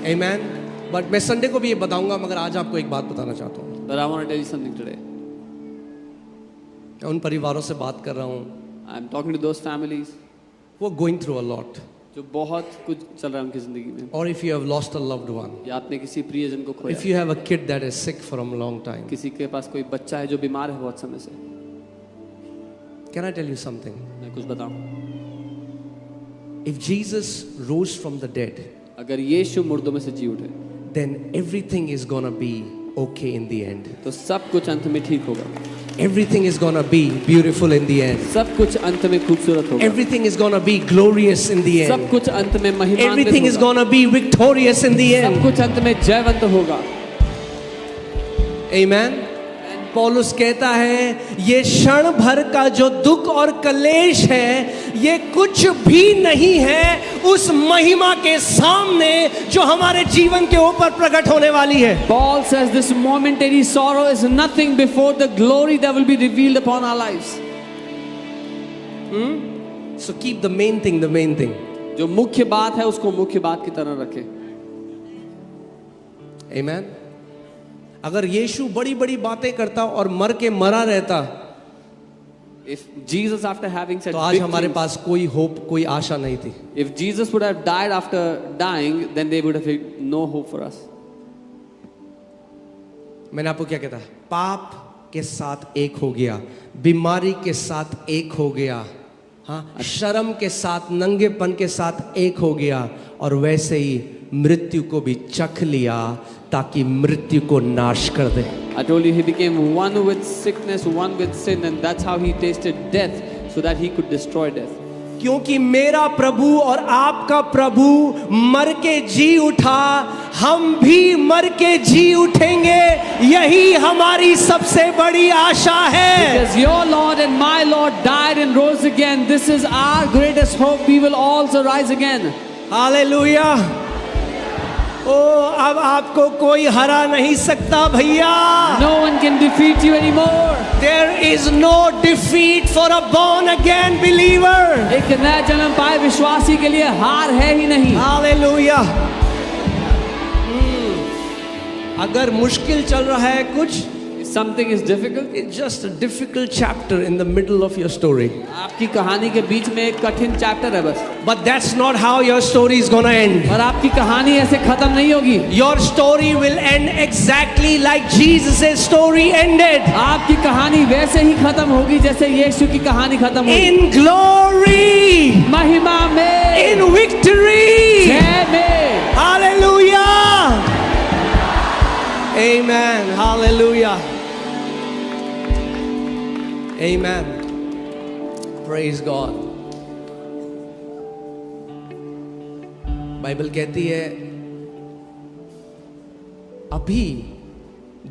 Amen. But मैं Sunday को भी ये बताऊंगा, मगर आज आपको एक बात बताना चाहता हूँ. But I want to tell you something today. मैं उन परिवारों से बात कर रहा हूँ. I'm talking to those families वो going through a lot. जो बहुत कुछ चल रहा है उनकी जिंदगी में. Or if you have lost a loved one. या आपने किसी प्रियजन को खोया. If you have a kid that is sick for a long time. किसी के पास कोई बच्चा है जो बीमार है बहुत समय से. Can I tell you something? मैं कुछ बताऊं. If Jesus rose from the dead, अगर यीशु मुर्दों में से जी उठे, then everything is gonna be okay in the end. तो सब कुछ अंत में ठीक होगा. Everything is gonna be beautiful in the end. सब कुछ अंत में खूबसूरत होगा. Everything is gonna be glorious in the end. सब कुछ अंत में महिमान्वित होगा. Everything is gonna be victorious in the end. सब कुछ अंत में जयवंत होगा. Amen. पौलुस कहता है ये क्षण भर का जो दुख और कलेश है ये कुछ भी नहीं है उस महिमा के सामने जो हमारे जीवन के ऊपर प्रकट होने वाली है. Paul says this momentary sorrow is nothing before the glory that will be revealed upon our lives. So keep the main thing the main thing. जो मुख्य बात है उसको मुख्य बात की तरह रखें. Amen. अगर यीशु बड़ी बड़ी बातें करता और मर के मरा रहता, if Jesus after having said तो आज हमारे पास कोई होप, कोई आशा नहीं थी. If Jesus would have died after dying, then they would have no hope for us. मैंने आपको क्या कहता, पाप के साथ एक हो गया, बीमारी के साथ एक हो गया, हाँ, शर्म के साथ, नंगेपन के साथ एक हो गया, और वैसे ही मृत्यु को भी चख लिया ताकि मृत्यु को नाश कर दे. I told you he became one with sickness, one with sin, and that's how he tasted death, so that he could destroy death. क्योंकि मेरा प्रभु और आपका प्रभु मर के जी उठा, हम भी मर के जी उठेंगे. यही हमारी सबसे बड़ी आशा है. Because your Lord and my Lord died and rose again. This is our greatest hope. We will also rise again. Hallelujah. ओ अब आपको कोई हरा नहीं सकता भैया. No one can defeat you anymore. There is no defeat for a born again believer. एक नया जन्म पाए विश्वासी के लिए हार है ही नहीं. हालेलुया. अगर मुश्किल चल रहा है कुछ, something is difficult, it's just a difficult chapter in the middle of your story. आपकी कहानी के बीच में एक कठिन चैप्टर है बस. But that's not how your story is gonna end. और आपकी कहानी ऐसे खत्म नहीं होगी. Your story will end exactly like Jesus' story ended. आपकी कहानी वैसे ही खत्म होगी जैसे यीशु की कहानी खत्म हुई. In glory. महिमा में. In victory. जय में. Hallelujah. Amen. Hallelujah. Amen. Praise God. Bible कहती है अभी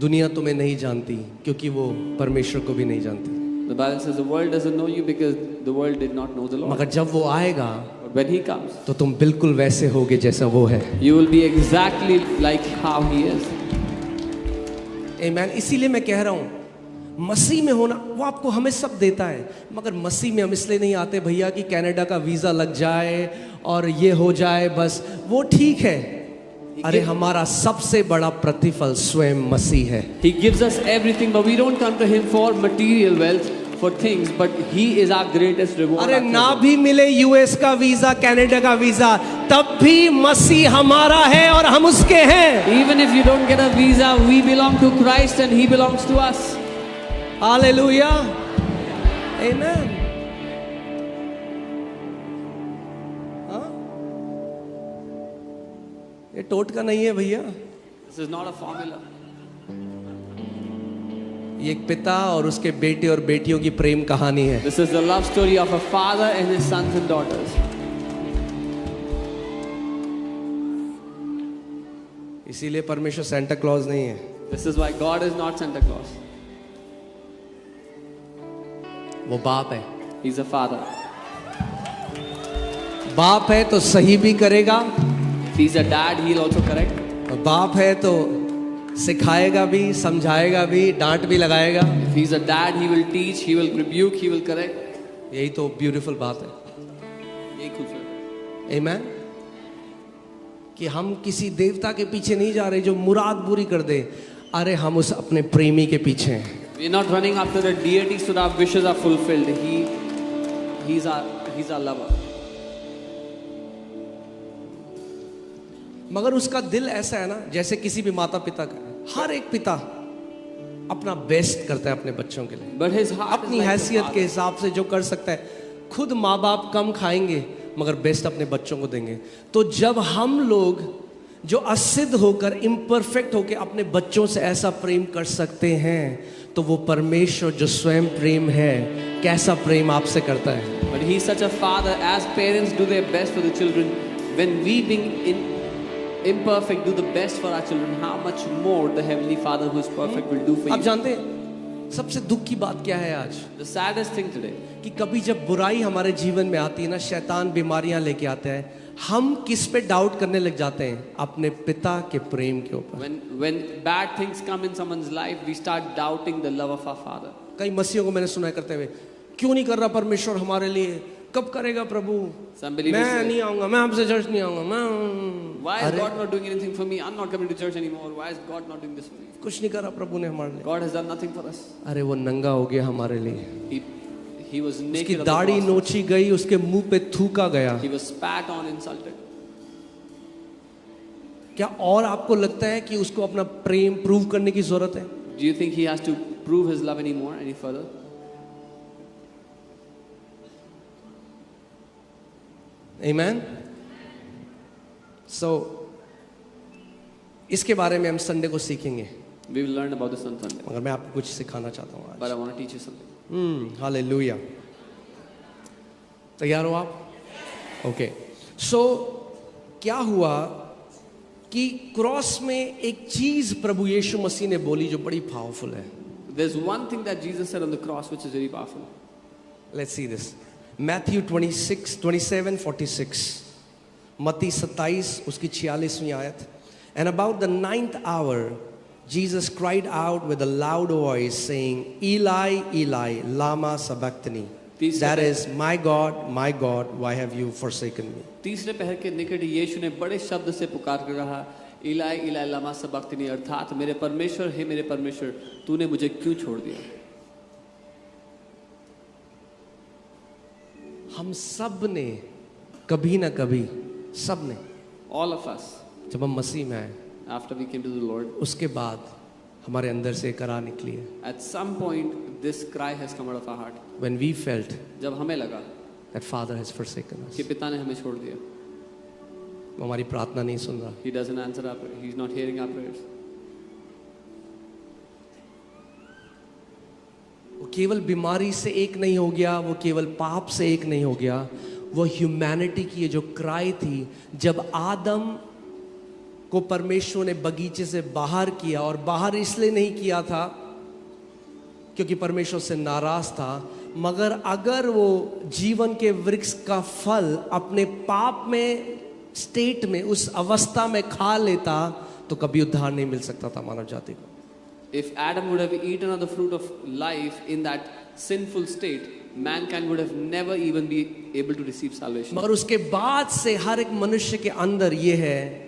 दुनिया तुम्हें नहीं जानती क्योंकि वो परमेश्वर को भी नहीं जानती. The Bible says the world doesn't know you because the world did not know the Lord. मगर जब वो आएगा, But when he comes, तो तुम बिल्कुल वैसे होगे जैसा वो है. you will be exactly like how he is. Amen. इसीलिए मैं कह रहा हूँ मसीह में होना, वो आपको हमें सब देता है, मगर मसीह में हम इसलिए नहीं आते भैया कि कनाडा का वीज़ा लग जाए और ये हो जाए बस. वो ठीक है, अरे हमारा सबसे बड़ा प्रतिफल स्वयं मसीह है. He gives us everything, but we don't come to him for material wealth, for things, but he is our greatest reward. अरे ना भी मिले यूएस का वीज़ा, कनाडा का वीज़ा, तब भी मसीह हमारा है और हम उसके हैं. Even if you don't get a visa, we belong to Christ and he belongs to us. Hallelujah. Amen. हाँ? ये टोटका नहीं है भैया. This is not a formula. ये एक पिता और उसके बेटे और बेटियों की प्रेम कहानी है. This is the love story of a father and his sons and daughters. इसीलिए परमेश्वर सेंटा क्लॉज नहीं है. This is why God is not Santa Claus. वो बाप है. He's a father. बाप है तो सही भी करेगा. If he's a dad, he'll also correct. बाप है तो सिखाएगा भी, समझाएगा भी, डांट भी लगाएगा. If he's a dad, he will teach, he will rebuke, he will correct. यही तो ब्यूटीफुल बात है. यही खूबसूरत. Amen. कि हम किसी देवता के पीछे नहीं जा रहे जो मुराद पूरी कर दे, अरे हम उस अपने प्रेमी के पीछे हैं। We're not running after a deity so that our wishes are fulfilled. He's our lover. मगर उसका दिल ऐसा है ना, जैसे किसी भी माता पिता का, हर एक पिता अपना बेस्ट करता है अपने बच्चों के लिए, But his heart is अपनी like the हैसियत के Father. हिसाब से जो कर सकता है। खुद माँ बाप कम खाएंगे मगर बेस्ट अपने बच्चों को देंगे। तो जब हम लोग जो असिद्ध होकर, इम्परफेक्ट होकर अपने बच्चों से ऐसा प्रेम कर सकते हैं, तो वो परमेश्वर जो स्वयं प्रेम है, कैसा प्रेम आपसे करता है। But he's such a father. As parents do their best for the children, when we being imperfect do the best for our children, how much more the heavenly Father who is perfect will do for आप you. जानते हैं सबसे दुख की बात क्या है आज, The saddest thing today, कि कभी जब बुराई हमारे जीवन में आती है ना, शैतान बीमारियां लेके आता है, हम किस पे डाउट करने लग जाते हैं? अपने पिता के प्रेम के ऊपर। when bad things come in someone's life, we start doubting the love of our Father. कई मसीहों को मैंने सुना है करते हुए, क्यों नहीं कर रहा परमेश्वर हमारे लिए, कब करेगा प्रभु, Some believers मैं say, नहीं आऊंगा, मैं आपसे चर्च नहीं आऊंगा, मैं why is अरे God not doing anything for me? I'm not coming to church anymore. Why is God not doing this for me? कुछ नहीं करा प्रभु ने हमारे लिए। God has done nothing for us. अरे वो नंगा हो गया हमारे लिए, He was उसकी naked on the दाढ़ी cross. नोची गई, उसके मुंह पे थूका गया। He was spat on, insulted. क्या और आपको लगता है कि उसको अपना प्रेम प्रूव करने की जरूरत है? Do you think he has to prove his love anymore, any further? Amen. So इसके बारे में हम संडे को सीखेंगे, We will learn about this on Sunday. मगर मैं आपको कुछ सिखाना चाहता हूँ But आज। I want to teach you something. Hallelujah. तैयार हो आप? ओके। सो क्या हुआ कि क्रॉस में एक चीज प्रभु यीशु मसीह ने बोली जो बड़ी पावरफुल है। There's one thing that Jesus said on the cross which is very powerful. Let's see this. Matthew 27:46. मत्ती 27 उसकी 46वीं आयत। And about the 9th hour, Jesus cried out with a loud voice, saying, Eli, Eli, lama sabachthani. That is, my God, why have you forsaken me? तीसरे पहर के निकट यीशु ने बड़े शब्द से पुकार कर कहा, इलाई इलाई लमा सबक्तनी, अर्थात मेरे परमेश्वर, हे मेरे परमेश्वर, तूने मुझे क्यों छोड़ दिया? हम सब ने कभी ना कभी, सब ने, All of us, जब हम मसीह में आए, after we came to the Lord, उसके बाद हमारे अंदर से एक करा निकली है। at some point this cry has come out of our heart. When we felt जब हमें लगा that Father has forsaken us, कि पिता ने हमें छोड़ दिया, वो हमारी प्रार्थना नहीं सुन रहा, He doesn't answer our prayer, He's not hearing our prayers. वो केवल बीमारी से एक नहीं हो गया, वो केवल पाप से एक नहीं हो गया, वो ह्यूमैनिटी की ये जो क्राई थी, जब आदम को परमेश्वर ने बगीचे से बाहर किया, और बाहर इसलिए नहीं किया था क्योंकि परमेश्वर से नाराज था, मगर अगर वो जीवन के वृक्ष का फल अपने पाप में स्टेट में, उस अवस्था में खा लेता, तो कभी उद्धार नहीं मिल सकता था मानव जाति को। If Adam would have eaten of the fruit of life in that sinful state, mankind would have never even be able to receive salvation. मगर उसके बाद से हर एक मनुष्य के अंदर ये है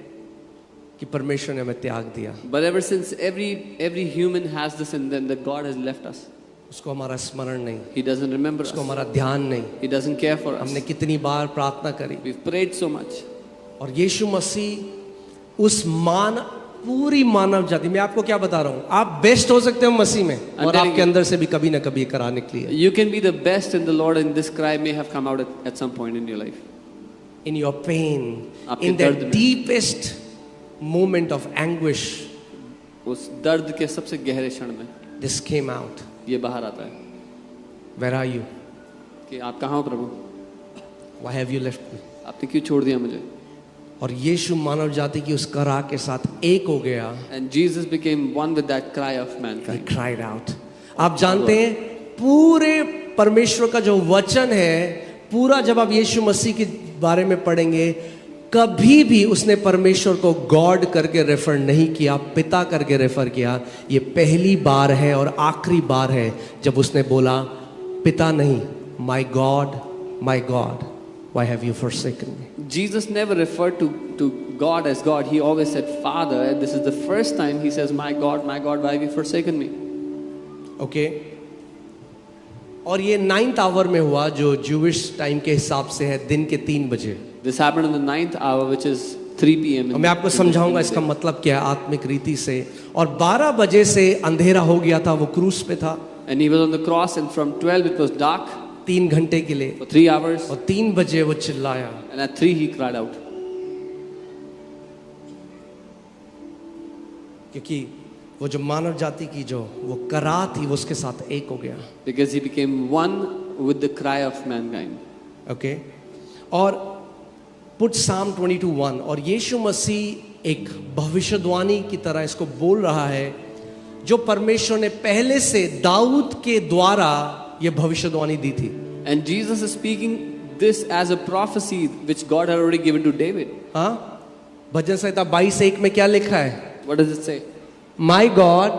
कि परमेश्वर ने हमें त्याग दिया। But ever since every human has this in them, that God has left us. उसको हमारा स्मरण नहीं, He doesn't remember us. उसको हमारा ध्यान नहीं। He doesn't care for us. हमने कितनी बार प्रार्थना करी, We've prayed so much. और यीशु मसीह उस पूरी मानव जाति, मैं आपको क्या बता रहा हूँ, आप बेस्ट हो सकते हो मसीह में, और telling आपके you. अंदर से भी कभी ना कभी करा निकली है। You can be the best in the Lord, and this cry may have come out at some point in your life. In your pain, आपके in दर्द the में। deepest moment of anguish, उस दर्द के सबसे गहरे क्षण में this came out. ये बाहर आता है Where are you? कि आप कहाँ हो प्रभु? Why have you left me? आपने क्यों छोड़ दिया मुझे? और यीशु मानव जाति की उस करा के साथ एक हो गया। And Jesus became one with that cry of He mankind. cried out. आप जानते हैं पूरे परमेश्वर का जो वचन है, पूरा जब आप यीशु मसीह के बारे में पढ़ेंगे, कभी भी उसने परमेश्वर को गॉड करके रेफर नहीं किया, पिता करके रेफर किया। ये पहली बार है और आखिरी बार है जब उसने बोला पिता नहीं, my God, why have you forsaken me. Jesus never referred to God as God. He always said Father. And this is the first time he says, my God, why have you forsaken me? Okay और ये 9th our में हुआ जो Jewish time के हिसाब से है दिन के 3 बजे। This happened in the 9th hour, which is 3 p.m. और मैं आपको समझाऊंगा इसका मतलब क्या है आत्मिक रीति से। और 12 बजे से अंधेरा हो गया था, वो क्रूस पे था। And he was on the cross, and from 12 it was dark 3 घंटे के लिए for 3 hours. और 3 बजे वो चिल्लाया। And at 3 he cried out. क्योंकि वो जो मानव जाति की जो वो करा थी वो उसके साथ एक हो गया। Because he became one with the cry of mankind. Okay और पुट साम 22:1 और यीशु मसीह एक भविष्यवाणी की तरह इसको बोल रहा है जो परमेश्वर ने पहले से दाऊद के द्वारा ये भविष्यवाणी दी थी। And Jesus is speaking this as a prophecy which God had already given to David. हाँ, भजन संहिता 22:1 में क्या लिखा है? What does it say? My God,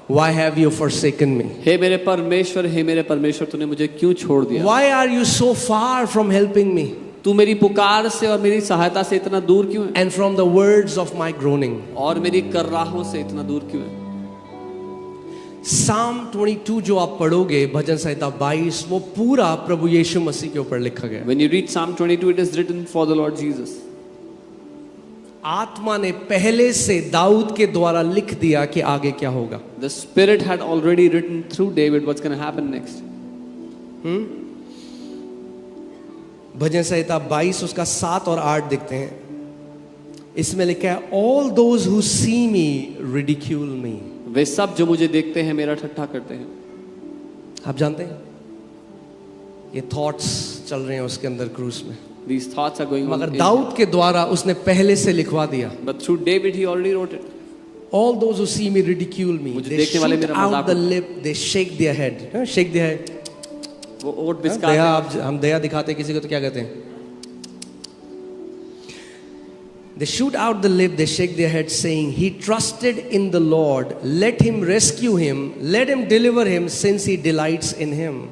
why have you forsaken me? हे मेरे परमेश्वर तूने मुझे क्यों छोड़ दिया? Why are you so far from helping me? तू मेरी पुकार से और मेरी सहायता से इतना दूर क्यों है? And from the words of my groaning. और मेरी कर्राहों से इतना दूर क्यों है? Psalm 22 जो आप पढ़ोगे भजन संहिता 22 वो पूरा प्रभु यीशु मसीह के ऊपर लिखा गया। When you read Psalm 22, it is written for the Lord Jesus. आत्मा ने पहले से दाऊद के द्वारा लिख दिया कि आगे क्या होगा। The Spirit had already written through David what's going to happen next. भजन संहिता 22 उसका 7 और 8 देखते हैं। इसमें लिखा है All those who see me ridicule me. वे सब जो मुझे देखते हैं मेरा ठट्ठा करते हैं। आप जानते हैं ये थॉट्स चल रहे हैं उसके अंदर क्रूस में, These thoughts are going on. मगर दाऊद के द्वारा उसने पहले से लिखवा दिया। But through David he already wrote it. All those who see me ridicule me. मुझे They देखने वाले shoot मेरा मजाक out the lip, they shake their head. Shake their head. वो ओट दया, बिस्काते हैं। आप हम दया दिखाते हैं किसी को तो क्या कहते हैं? They shoot out the lip, they shake their head, saying, He trusted in the Lord. Let him rescue him. Let him deliver him, since he delights in him.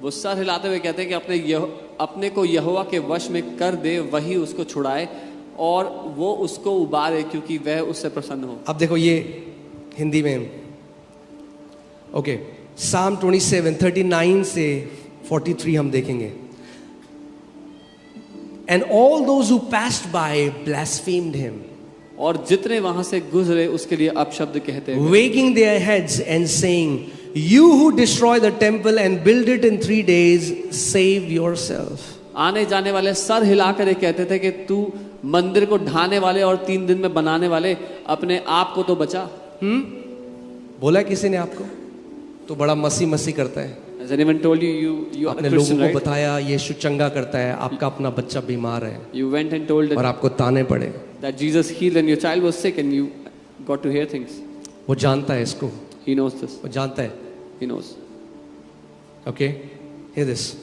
वो सर हिलाते हुए कहते हैं कि अपने को यहोवा के वश में कर दे, वही उसको छुड़ाए और वो उसको उबारे क्योंकि वह उससे प्रसन्न हो। अब देखो ये हिंदी में ओके Psalm 27:39 से 43 हम देखेंगे। And all those who passed by blasphemed him, और जितने वहां से गुजरे उसके लिए अपशब्द कहते हैं, wagging their heads and saying, You who destroy the temple and build it in 3 days, save yourself. आने जाने वाले सर हिलाकर ये कहते थे कि तू मंदिर को ढाने वाले और 3 दिन में बनाने वाले अपने आप को तो बचा। बोला किसी ने आपको? तो बड़ा मसी करता है। Has anyone told you are a अपने Christian, लोगों को right? बताया यीशु चंगा करता है, आपका अपना बच्चा बीमार है You went and told और आपको ताने पड़े। that Jesus healed and your child was sick and you got to hear things. वो जानता है इसको, He knows this. वो जानता है। He knows. Okay, hear this.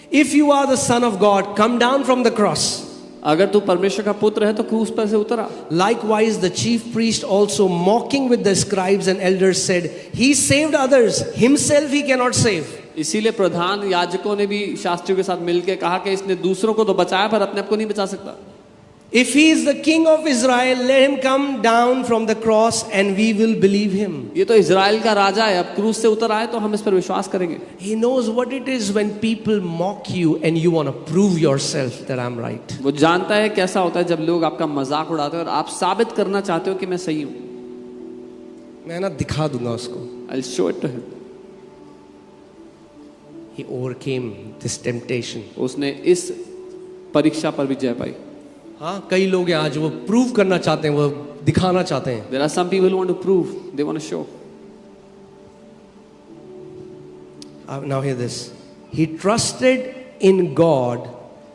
If you are the son of God, come down from the cross. अगर तू परमेश्वर का पुत्र है तो क्रूस पर से उतरा। Likewise, the chief priest also, mocking with the scribes and elders, said, He saved others, himself he cannot save. इसीलिए प्रधान याजकों ने भी शास्त्रियों के साथ मिलकर कहा कि इसने दूसरों को तो बचाया पर अपने आप को नहीं बचा सकता। If he is the king of Israel, let him come down from the cross and we will believe him. ये तो इजराइल का राजा है, अब क्रूस से उतर आए तो हम इस पर विश्वास करेंगे। He knows what it is when people mock you and you want to prove yourself that I'm right. वो जानता है कैसा होता है जब लोग आपका मजाक उड़ाते हैं और आप साबित करना चाहते हो कि मैं सही हूँ। मैं ना दिखा दूंगा उसको। I'll show it to him. He overcame this temptation. उसने इस परीक्षा पर भी जय पाई। हाँ, कई लोग हैं आज वो प्रूव करना चाहते हैं, वो दिखाना चाहते हैं। There are some people who want to prove, they want to show. Now hear this. He trusted in God.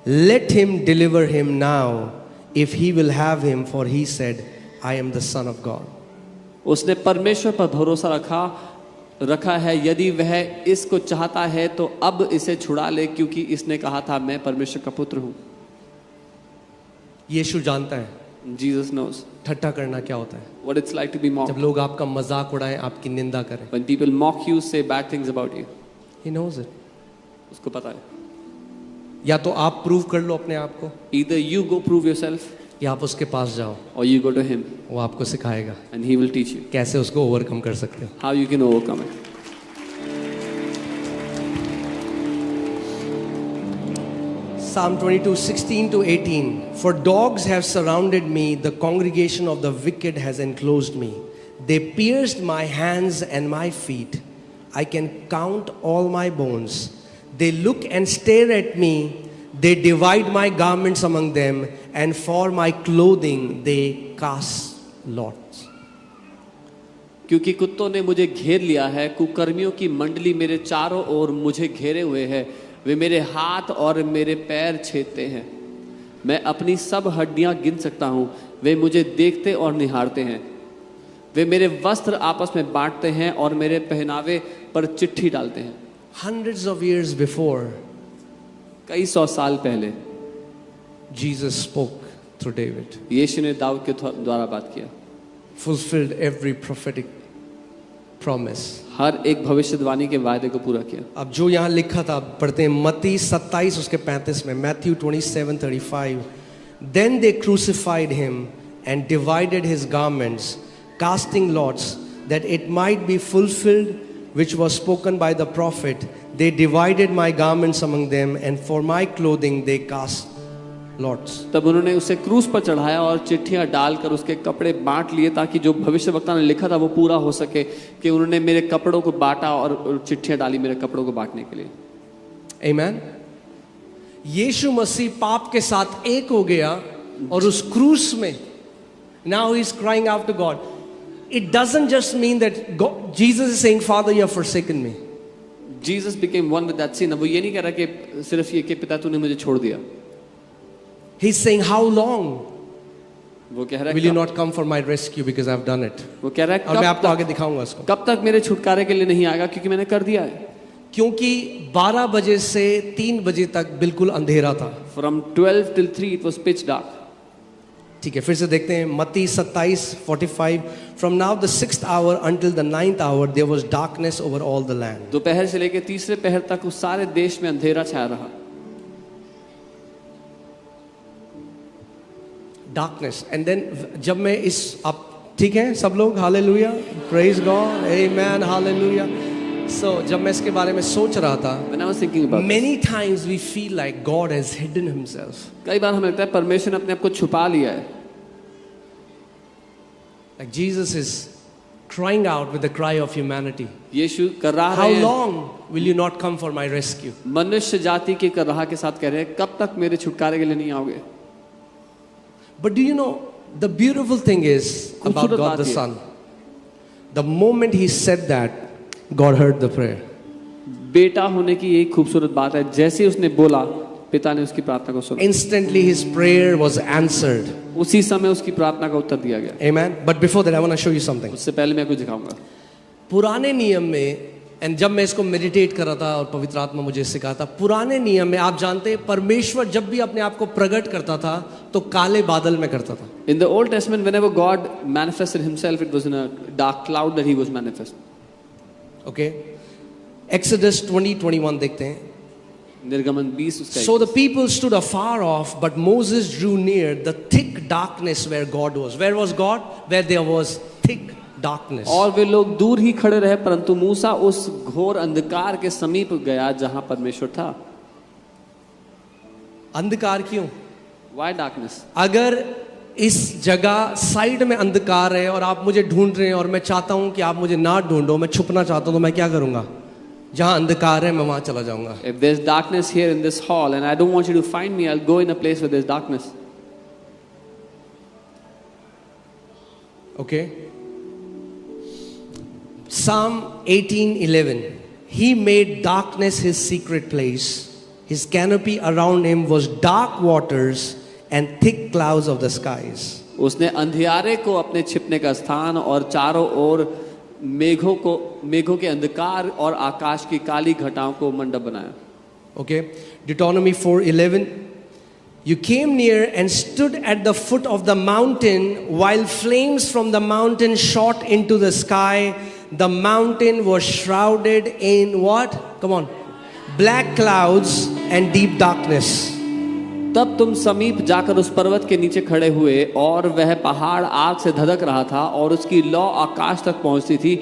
Let him deliver him now, if he will have him, for he said, I am the Son of God. उसने परमेश्वर पर भरोसा रखा है, यदि वह इसको चाहता है तो अब इसे छुड़ा ले, क्योंकि इसने कहा था मैं परमेश्वर का पुत्र हूँ। यीशु जानता है Jesus knows ठट्ठा करना क्या होता है। what it's like to be mocked. जब लोग आपका मजाक उड़ाएं, आपकी निंदा करें। When people mock you, say bad things about you. He knows it. उसको पता है। या तो आप प्रूव कर लो अपने आप को, Either you go prove yourself या आप उसके पास जाओ, or you go to him वो आपको सिखाएगा and he will teach you कैसे उसको ओवरकम कर सकते हो. how you can overcome it. Psalm 22, 16 to 18. For dogs have surrounded me, the congregation of the wicked has enclosed me. They pierced my hands and my feet. I can count all my bones. They look and stare at me. They divide my garments among them, and for my clothing they cast lots. क्योंकि कुत्तों ने मुझे घेर लिया है, कुकर्मियों की मंडली मेरे चारों ओर मुझे घेरे हुए है. वे मेरे हाथ और मेरे पैर छेदते हैं. मैं अपनी सब हड्डियां गिन सकता हूं. वे मुझे देखते और निहारते हैं. वे मेरे वस्त्र आपस में बांटते हैं और मेरे पहनावे पर चिट्ठी डालते हैं. Hundreds of years before, कई 100 साल पहले Jesus spoke through David, यीशु ने दाऊद के द्वारा बात किया. fulfilled every prophetic promise. हर एक भविष्यवाणी के वायदे को पूरा किया. अब जो यहाँ लिखा था पढ़ते हैं मत्ती 27 उसके 35 में, Matthew 27:35. Then they crucified him and divided his garments, casting lots, that it might be fulfilled which was spoken by the prophet. They divided my garments among them, and for my clothing they cast lots. तब उन्होंने उसे क्रूस पर चढ़ाया और चिट्ठियां डालकर उसके कपड़े बांट लिए, ताकि जो भविष्यवक्ता ने लिखा था वो पूरा हो सके, कि उन्होंने मेरे कपड़ों को बांटा और चिट्ठियां डाली मेरे कपड़ों को बांटने के लिए. Amen. यीशु मसीह पाप के साथ एक हो गया और उस क्रूस में now he is crying out to God. It doesn't just mean that God, Jesus is saying, Father, you have forsaken me. Jesus became one with that sin. अब वो ये नहीं कह रहा कि सिर्फ ये कि पिता तूने मुझे छोड़ दिया. He's saying, how long वो कह रहा will you है not come for my rescue because I've done it? वो कह रहा और मैं है आपको आगे दिखाऊंगा उसको. कब तक मेरे छुटकारे के लिए नहीं आएगा, क्योंकि मैंने कर दिया है. क्योंकि 12 बजे से 3 बजे तक बिल्कुल अंधेरा था. From 12 till 3 it was pitch dark. ठीक है, फिर से देखते हैं मत्ती 27:45. From now the 6th hour until the 9th hour there was darkness over all the land. दोपहर से लेकर तीसरे पहर तक उस सारे देश में अंधेरा छाया रहा. Darkness. And then जब मैं इस आप ठीक है सब लोग, hallelujah, praise God, amen, hallelujah. So जब मैं इसके बारे में सोच रहा था, When I was thinking about many times we feel like God has hidden himself. कई बार हमें लगता है परमेश्वर ने अपने आप को छुपा लिया है. Like Jesus is crying out with the cry of humanity. यीशु कर रहा How है, long will you not come for my rescue? मनुष्य जाति के कर रहा के साथ कह रहे हैं, कब तक मेरे छुटकारे के लिए नहीं आओगे. But do you know the beautiful thing is about खूबसूरत God बात the ये. Son? The moment he said that, God heard the prayer. बेटा होने की एक खूबसूरत बात है, जैसे ही उसने बोला पिता ने उसकी प्रार्थना को सुना. Instantly his prayer was answered. उसी समय उसकी प्रार्थना का उत्तर दिया गया. Amen. But before that I want to show you something. उससे पहले मैं कुछ दिखाऊंगा. पुराने नियम में, एंड जब मैं इसको मेडिटेट कर रहा था और पवित्र आत्मा मुझे सिखाया था, पुराने नियम में आप जानते हैं परमेश्वर जब भी अपने आप को प्रकट करता था तो काले बादल में करता था. In the Old Testament, whenever God manifested himself, it was in a dark cloud that he was manifest. Okay. Exodus 20:21 देखते हैं. निर्गमन 20 उसका. So the people stood afar off, but Moses drew near the thick darkness where God was. Where was God? Where there was thick darkness. और वे लोग दूर ही खड़े रहे, परंतु मूसा उस घोर अंधकार के समीप गया जहां परमेश्वर था. अंधकार क्यों? Why darkness? अगर इस जगह साइड में अंधकार है और आप मुझे ढूंढ रहे हैं और मैं चाहता हूं कि आप मुझे ना ढूंढो, मैं छुपना चाहता हूं, तो मैं क्या करूंगा? जहां अंधकार है मैं वहां चला जाऊंगा. If there's darkness here in this hall and I don't want you to find me, I'll go in a place where there's darkness. Okay. Psalm 18:11. He made darkness his secret place. His canopy around him was dark waters and thick clouds of the skies. उसने अंधियारे को अपने छिपने का स्थान और चारों ओर मेघों के अंधकार और आकाश की काली घटाओं को मंडप बनाया. Okay. Deuteronomy 4:11. You came near and stood at the foot of the mountain while flames from the mountain shot into the sky. The mountain was shrouded in what? Come on. black clouds and deep darkness. तब तुम समीप जाकर उस पर्वत के नीचे खड़े हुए और वह पहाड़ आग से धधक रहा था और उसकी लौ आकाश तक पहुंचती थी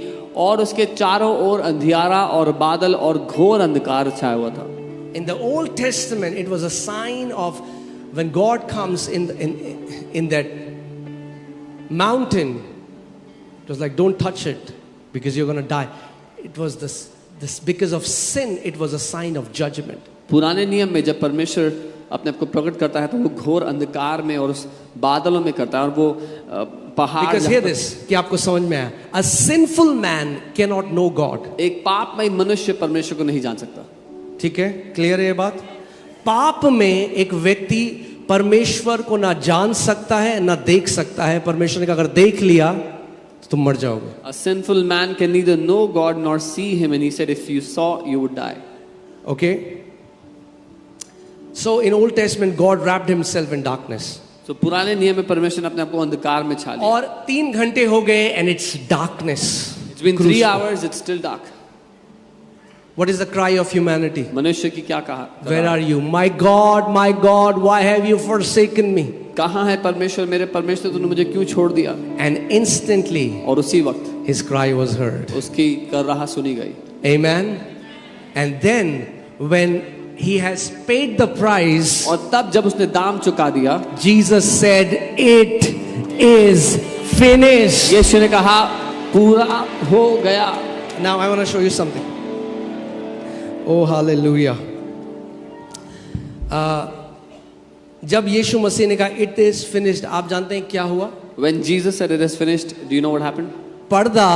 और उसके चारों ओर अंधियारा और बादल और घोर अंधकार छाया हुआ था. In the Old Testament, it was a sign of when God comes in that mountain. It was like, don't touch it because you're going to die. It was this because of sin, it was a sign of judgment. पुराने नियम में जब परमेश्वर अपने आप को प्रकट करता है तो वो घोर अंधकार में और उस बादलों में करता है और वो पहाड़. Because hear this, कि आपको समझ में आया. A sinful man cannot know God. एक पापमय मनुष्य परमेश्वर को नहीं जान सकता. ठीक है, क्लियर है ये बात. पाप में एक व्यक्ति परमेश्वर को ना जान सकता है ना देख सकता है. परमेश्वर ने अगर देख लिया तो तुम मर जाओगे. A sinful man can neither know God nor see him, and he said if you saw you would die. Okay. So in Old Testament God wrapped himself in darkness. तो पुराने नियम में परमेश्वर ने अपने आप को अंधकार में छा लिया. और 3 घंटे हो गए and it's darkness. It's been 3 hours, it's still dark. What is the cry of humanity? मनुष्य की क्या कहा? Where are you? My God, why have you forsaken me? कहाँ है परमेश्वर, मेरे परमेश्वर, तूने मुझे क्यों छोड़ दिया? And instantly और उसी वक्त his cry was heard. उसकी कर रहा सुनी गई. Amen. And then when he has paid the price, और तब जब उसने दाम चुका दिया, Jesus said, it is finished. यीशु ने कहा पूरा हो गया. Now I want to show you something. Oh hallelujah. जब यीशु मसीह ने कहा it is finished, आप जानते हैं क्या हुआ? When Jesus said it is finished, do you know what happened? पर्दा,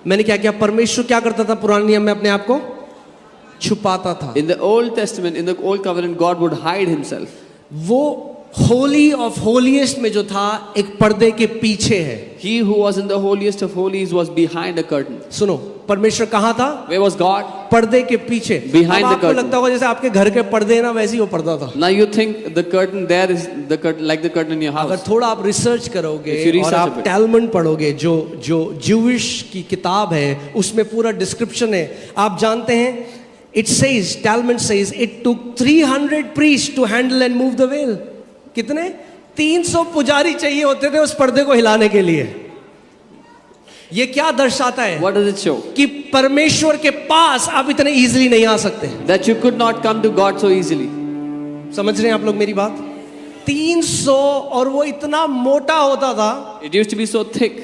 मैंने क्या किया? परमेश्वर क्या करता था पुराने नियम में? अपने आप को छुपाता था. In the Old Testament, in the Old Covenant, God would hide himself. वो होली ऑफ होलीएस्ट में जो था एक पर्दे के पीछे है. He who was in the holiest of holies was behind a curtain. सुनो, परमेश्वर कहाँ था? Where was God? पर्दे के पीछे. Behind the आपको curtain. लगता होगा जैसे आपके घर के पर्दे ना, वैसे ही वो पर्दा था. Now you think the curtain there is the curtain, like the curtain in your house. अगर थोड़ा आप रिसर्च करोगे If you research और a आप bit. टैलमंड पढ़ोगे, जो ज्यूइश की किताब है, उसमें पूरा डिस्क्रिप्शन है. आप जानते हैं, it says, Talmud says, it took 300 priests to handle and move the veil. कितने? 300 पुजारी चाहिए होते थे उस पर्दे को हिलाने के लिए. ये क्या दर्शाता है? What does it show? कि परमेश्वर के पास आप इतने इजीली नहीं आ सकते. That you could not come to God so easily. समझ रहे हैं आप लोग मेरी बात? 300, और वो इतना मोटा होता था It used to be so thick.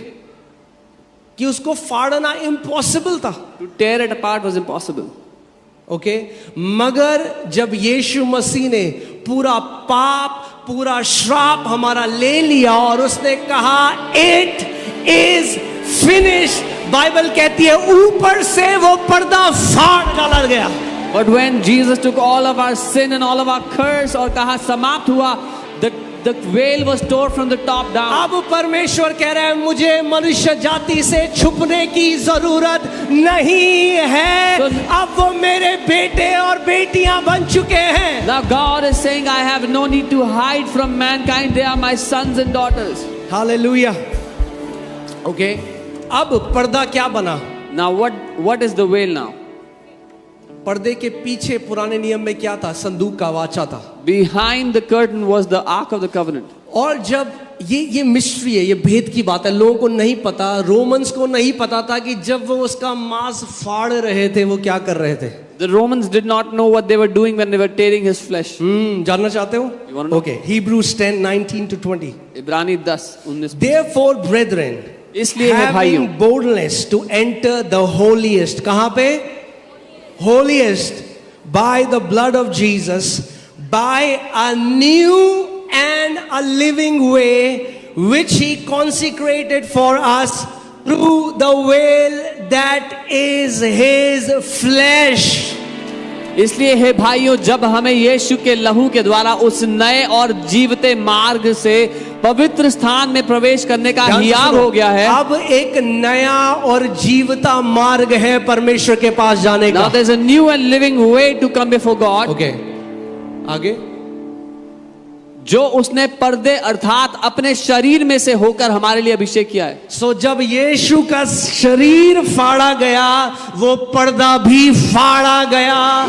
कि उसको फाड़ना इम्पॉसिबल था. To tear it apart was impossible. Okay, मगर जब यीशु मसीह ने पूरा पाप, पूरा श्राप हमारा ले लिया और उसने कहा इट इज फिनिश्ड, बाइबल कहती है ऊपर से वो पर्दा फाड़ डाला गया. But when Jesus took all of our sin and all of our curse और कहा समाप्त हुआ, the veil was torn from the top down. अब परमेश्वर कह रहे हैं मुझे मनुष्य जाति से छुपने की जरूरत नहीं है. अब वो मेरे बेटे और बेटियां बन चुके हैं. Now God is saying I have no need to hide from mankind, they are my sons and daughters. Hallelujah. Okay, अब पर्दा क्या बना? Now what is the veil now? पर्दे के पीछे पुराने नियम में क्या था? संदूक का वाचा था. Behind the curtain was the Ark of the Covenant. और जब ये मिस्ट्री है, ये भेद की बात है, लोगों को नहीं पता, रोमन्स को नहीं पता था कि जब वो उसका मांस फाड़ रहे थे वो क्या कर रहे थे. The Romans did not know what they were doing when they were tearing his flesh. जानना चाहते हो? You wanna know? Okay, Hebrews 10:19-20. इब्रानी 10:19. Therefore, brethren, इसलिए है भाइयों, having boldness to enter the holiest, कहाँ पे? Holiest, by the blood of Jesus, by a new and a living way which he consecrated for us through the veil that is his flesh. इसलिए हे भाइयों, जब हमें यीशु के लहू के द्वारा उस नए और जीवते मार्ग से पवित्र स्थान में प्रवेश करने का हियाव हो गया है. अब एक नया और जीवता मार्ग है परमेश्वर के पास जाने का. Now there's a new and living way to come before God. Okay, आगे. जो उसने पर्दे अर्थात अपने शरीर में से होकर हमारे लिए अभिषेक किया है। सो जब यीशु का शरीर फाड़ा गया, वो पर्दा भी फाड़ा गया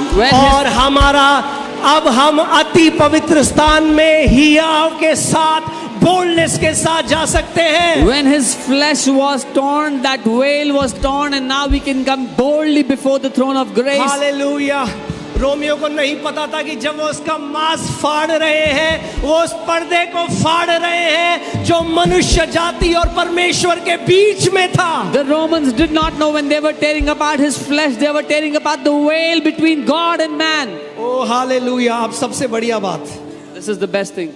और हमारा अब हम अति पवित्र स्थान में हियाव के साथ बोल्डनेस के साथ जा सकते हैं। When his flesh was torn, that veil was torn, and now we can come boldly before the throne of grace. Hallelujah. Romeo को नहीं पता था कि जब वो उसका मांस फाड़ रहे हैं, वो उस पर्दे को फाड़ रहे हैं जो मनुष्य जाति और परमेश्वर के बीच में था। The Romans did not know when they were tearing apart his flesh, they were tearing apart the veil between God and man. Oh hallelujah. अब सबसे बढ़िया बात, This is the best thing.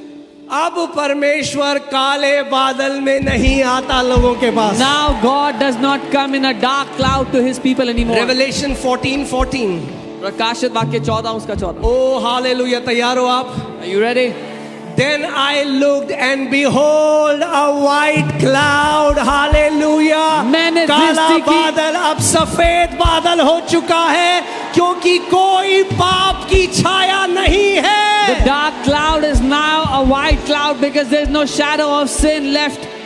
अब परमेश्वर काले बादल में नहीं आता लोगों के पास। Now God does not come in a dark cloud to his people anymore. Revelation 14:14। प्रकाशित वाक्य 14 उसका 14। ओ हालेलुया। तैयार हो आप? Are you ready? Then I looked and behold a white cloud. Hallelujah. मैंने काला दृष्टि की- बादल अब सफेद बादल हो चुका है, क्योंकि कोई पाप की छाया नहीं है। The dark cloud is now a white cloud because there is no shadow of sin left.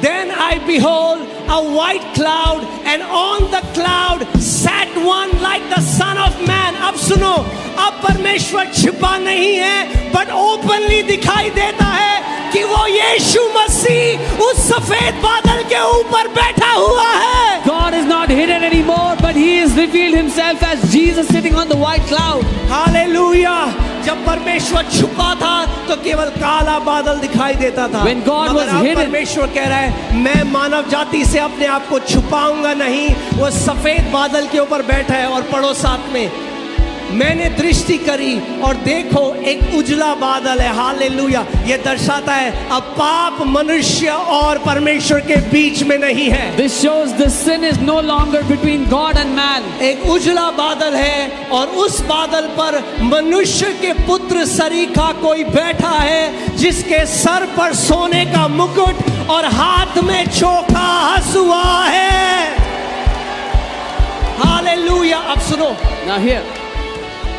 Then I behold a white cloud, and on the cloud sat one like the Son of Man. अब सुनो, अब परमेश्वर छिपा नहीं है, but openly दिखाई देता है कि वो यीशु मसीह उस सफेद बादल के ऊपर बैठा हुआ है। God is not hidden anymore, but he has revealed himself as Jesus sitting on the white cloud. Hallelujah. जब परमेश्वर छुपा था तो केवल काला बादल दिखाई देता था। When God मगर was अब hidden- परमेश्वर कह रहा है, मैं मानव जाति से अपने आप को छुपाऊंगा नहीं। वो सफेद बादल के ऊपर बैठा है। और पढ़ो साथ में, मैंने दृष्टि करी और देखो एक उजला बादल है। हालेलुया। ये दर्शाता है अब पाप मनुष्य और परमेश्वर के बीच में नहीं है। This shows the sin is no longer between God and man. एक उजला बादल है और उस बादल पर मनुष्य के पुत्र सरीखा कोई बैठा है, जिसके सर पर सोने का मुकुट और हाथ में चोखा हंसुआ है। हालेलुया। अब सुनो, Now here,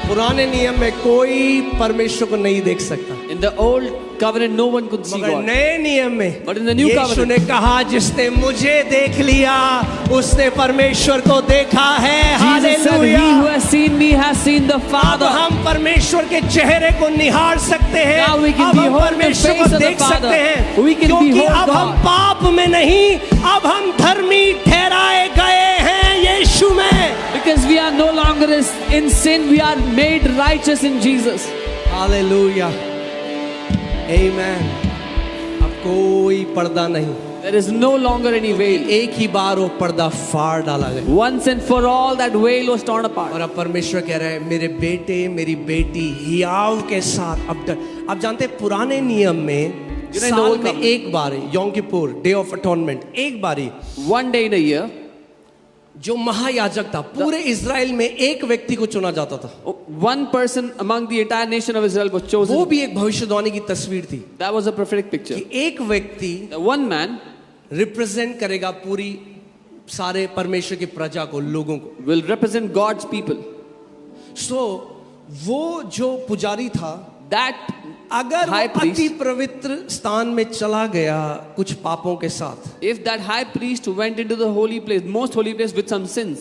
पुराने नियम में कोई परमेश्वर को नहीं देख सकता, in the old covenant no one could see मगर God. नए नियम में But in the new Yeshu covenant- ने कहा, जिसने मुझे देख लिया उसने परमेश्वर को देखा है। Jesus said, hallelujah. he who has seen me has seen the अब Father. हम परमेश्वर के चेहरे को निहार सकते हैं। Now we can अब हम behold the परमेश्वर face को of the देख Father. सकते हैं, We can क्योंकि behold अब हम God. पाप में नहीं, अब हम धर्मी ठहराए गए हैं यीशु में। Because we are no longer in sin, we are made righteous in Jesus. Hallelujah. आमीन। अब कोई पर्दा नहीं, There is no longer any veil. एक ही बार वो पर्दा फाड़ डाला गया। Once and for all, that veil was torn apart. और अब परमेश्वर कह रहा है, मेरे बेटे मेरी बेटी हियाव के साथ अब जानते हैं, पुराने नियम में You know, in the साल old में covenant- एक बार यौम किपुर, डे ऑफ अटोनमेंट, एक बारी One day in a year, जो महायाजक था, पूरे इज़राइल में एक व्यक्ति को चुना जाता था। one person among the entire nation of Israel was वो chosen. भी एक भविष्यवाणी की तस्वीर थी That was a prophetic picture. कि एक व्यक्ति The one man रिप्रेजेंट करेगा पूरी सारे परमेश्वर की प्रजा को, लोगों को। will represent God's people. वो जो पुजारी था, That अगर high वो priest, अति पवित्र स्थान में चला गया कुछ पापों के साथ, if that high priest went into the holy place, most holy place with some sins,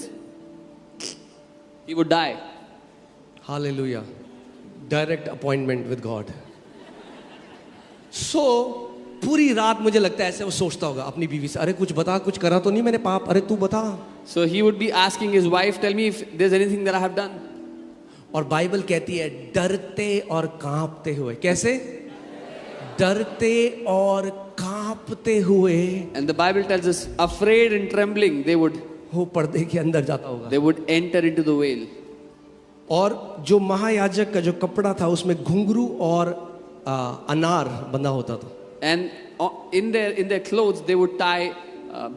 he would die. Hallelujah, direct appointment with God. पूरी रात मुझे लगता है ऐसे वो सोचता होगा अपनी बीवी से, अरे कुछ बता, कुछ करा तो नहीं मैंने पाप, अरे तू बता। So he would be asking his wife, tell me if there's anything that I have done. और बाइबल कहती है डरते और कांपते हुए। कैसे? डरते और कांपते हुए। And the Bible tells us, afraid and trembling, they would वो पर्दे के अंदर जाता होगा। enter into the veil. और जो महायाजक का जो कपड़ा था उसमें घुंघरू और अनार बंधा होता था। And in their clothes they would tie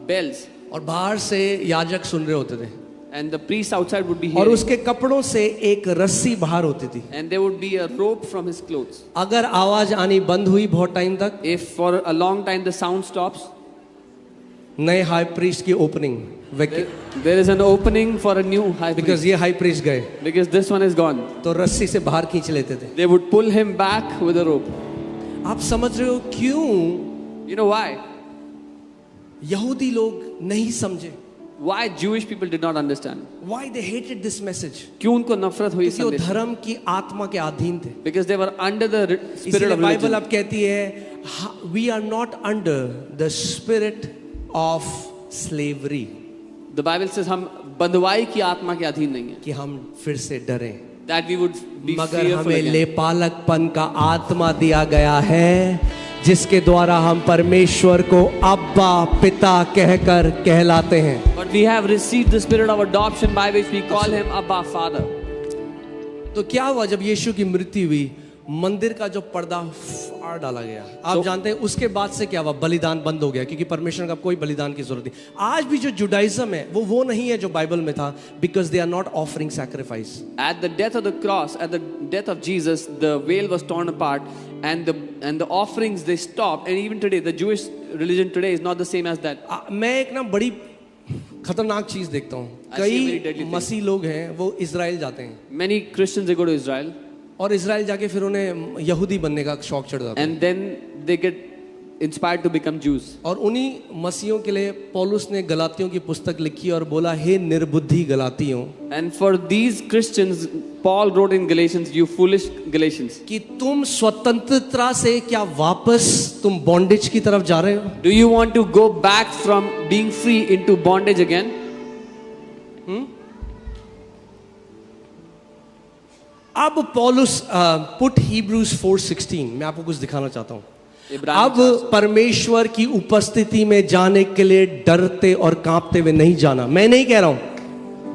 bells. और बाहर से याजक सुन रहे होते थे। And the priest outside would be और hearing. उसके कपड़ों से एक रस्सी बाहर होती थी। And there would be a rope from his clothes. अगर आवाज आनी बंद हुई बहुत टाइम तक, If for a long time the sound stops, नए हाई प्रीस्ट की opening, there is an opening for a new high because priest. ये हाई प्रीस्ट गए Because this one is gone. तो रस्सी से बाहर खींच लेते थे। They would pull him back with a rope. आप समझ रहे हो क्यों You know why? यहूदी लोग नहीं समझे? Why Jewish people did not understand? Why they hated this message? क्यों उनको नफरत हुई क्योंकि वो संदेश? धर्म की आत्मा के अधीन थे। Because they were under the spirit इसलिए of बाइबल religion. अब कहती है we are not under the spirit of slavery, The Bible says हम बंधुआई की आत्मा के अधीन नहीं है. कि हम फिर से डरें, That we would be मगर fearful हमें again. लेपालकपन का आत्मा दिया गया है, जिसके द्वारा हम परमेश्वर को अब्बा पिता कहकर कहलाते हैं। But we have received the spirit of adoption by which we call him Abba Father. तो क्या हुआ जब यीशु की मृत्यु हुई? मंदिर का जो पर्दा फाड़ डाला गया। आप जानते हैं उसके बाद से क्या हुआ? बलिदान बंद हो गया, क्योंकि परमेश्वर का कोई बलिदान की जरूरत नहीं। आज भी जो जुडाइज्म है वो नहीं है जो बाइबल में था, because they are not offering sacrifice. At the death of the cross, at the death of Jesus, the veil was torn apart, and the offerings they stopped. And even today, the Jewish religion today is not the same as that. मैं एक ना बड़ी खतरनाक चीज देखता हूँ। I see a very deadly कई thing. मसीह लोग हैं वो इजराइल जाते हैं, Many Christians they go to Israel, और इजराइल जाके फिर उन्हें यहूदी बनने का शौक चढ़ जाता है। and then they get inspired to become Jews. और उन्हीं मसीहों के लिए पौलुस ने गलातियों की पुस्तक लिखी और बोला, हे निर्बुद्धि गलातियों, And for these Christians, Paul wrote in Galatians, "You foolish Galatians, कि तुम स्वतंत्रता से क्या वापस तुम बॉन्डेज की तरफ जा रहे हो? do you want to go back from being free into bondage again?" अब पौलुस पुट Hebrews 4:16, मैं आपको कुछ दिखाना चाहता हूँ। इब्रानी अब परमेश्वर की उपस्थिति में जाने के लिए डरते और कांपते हुए नहीं जाना। मैं नहीं कह रहा हूं,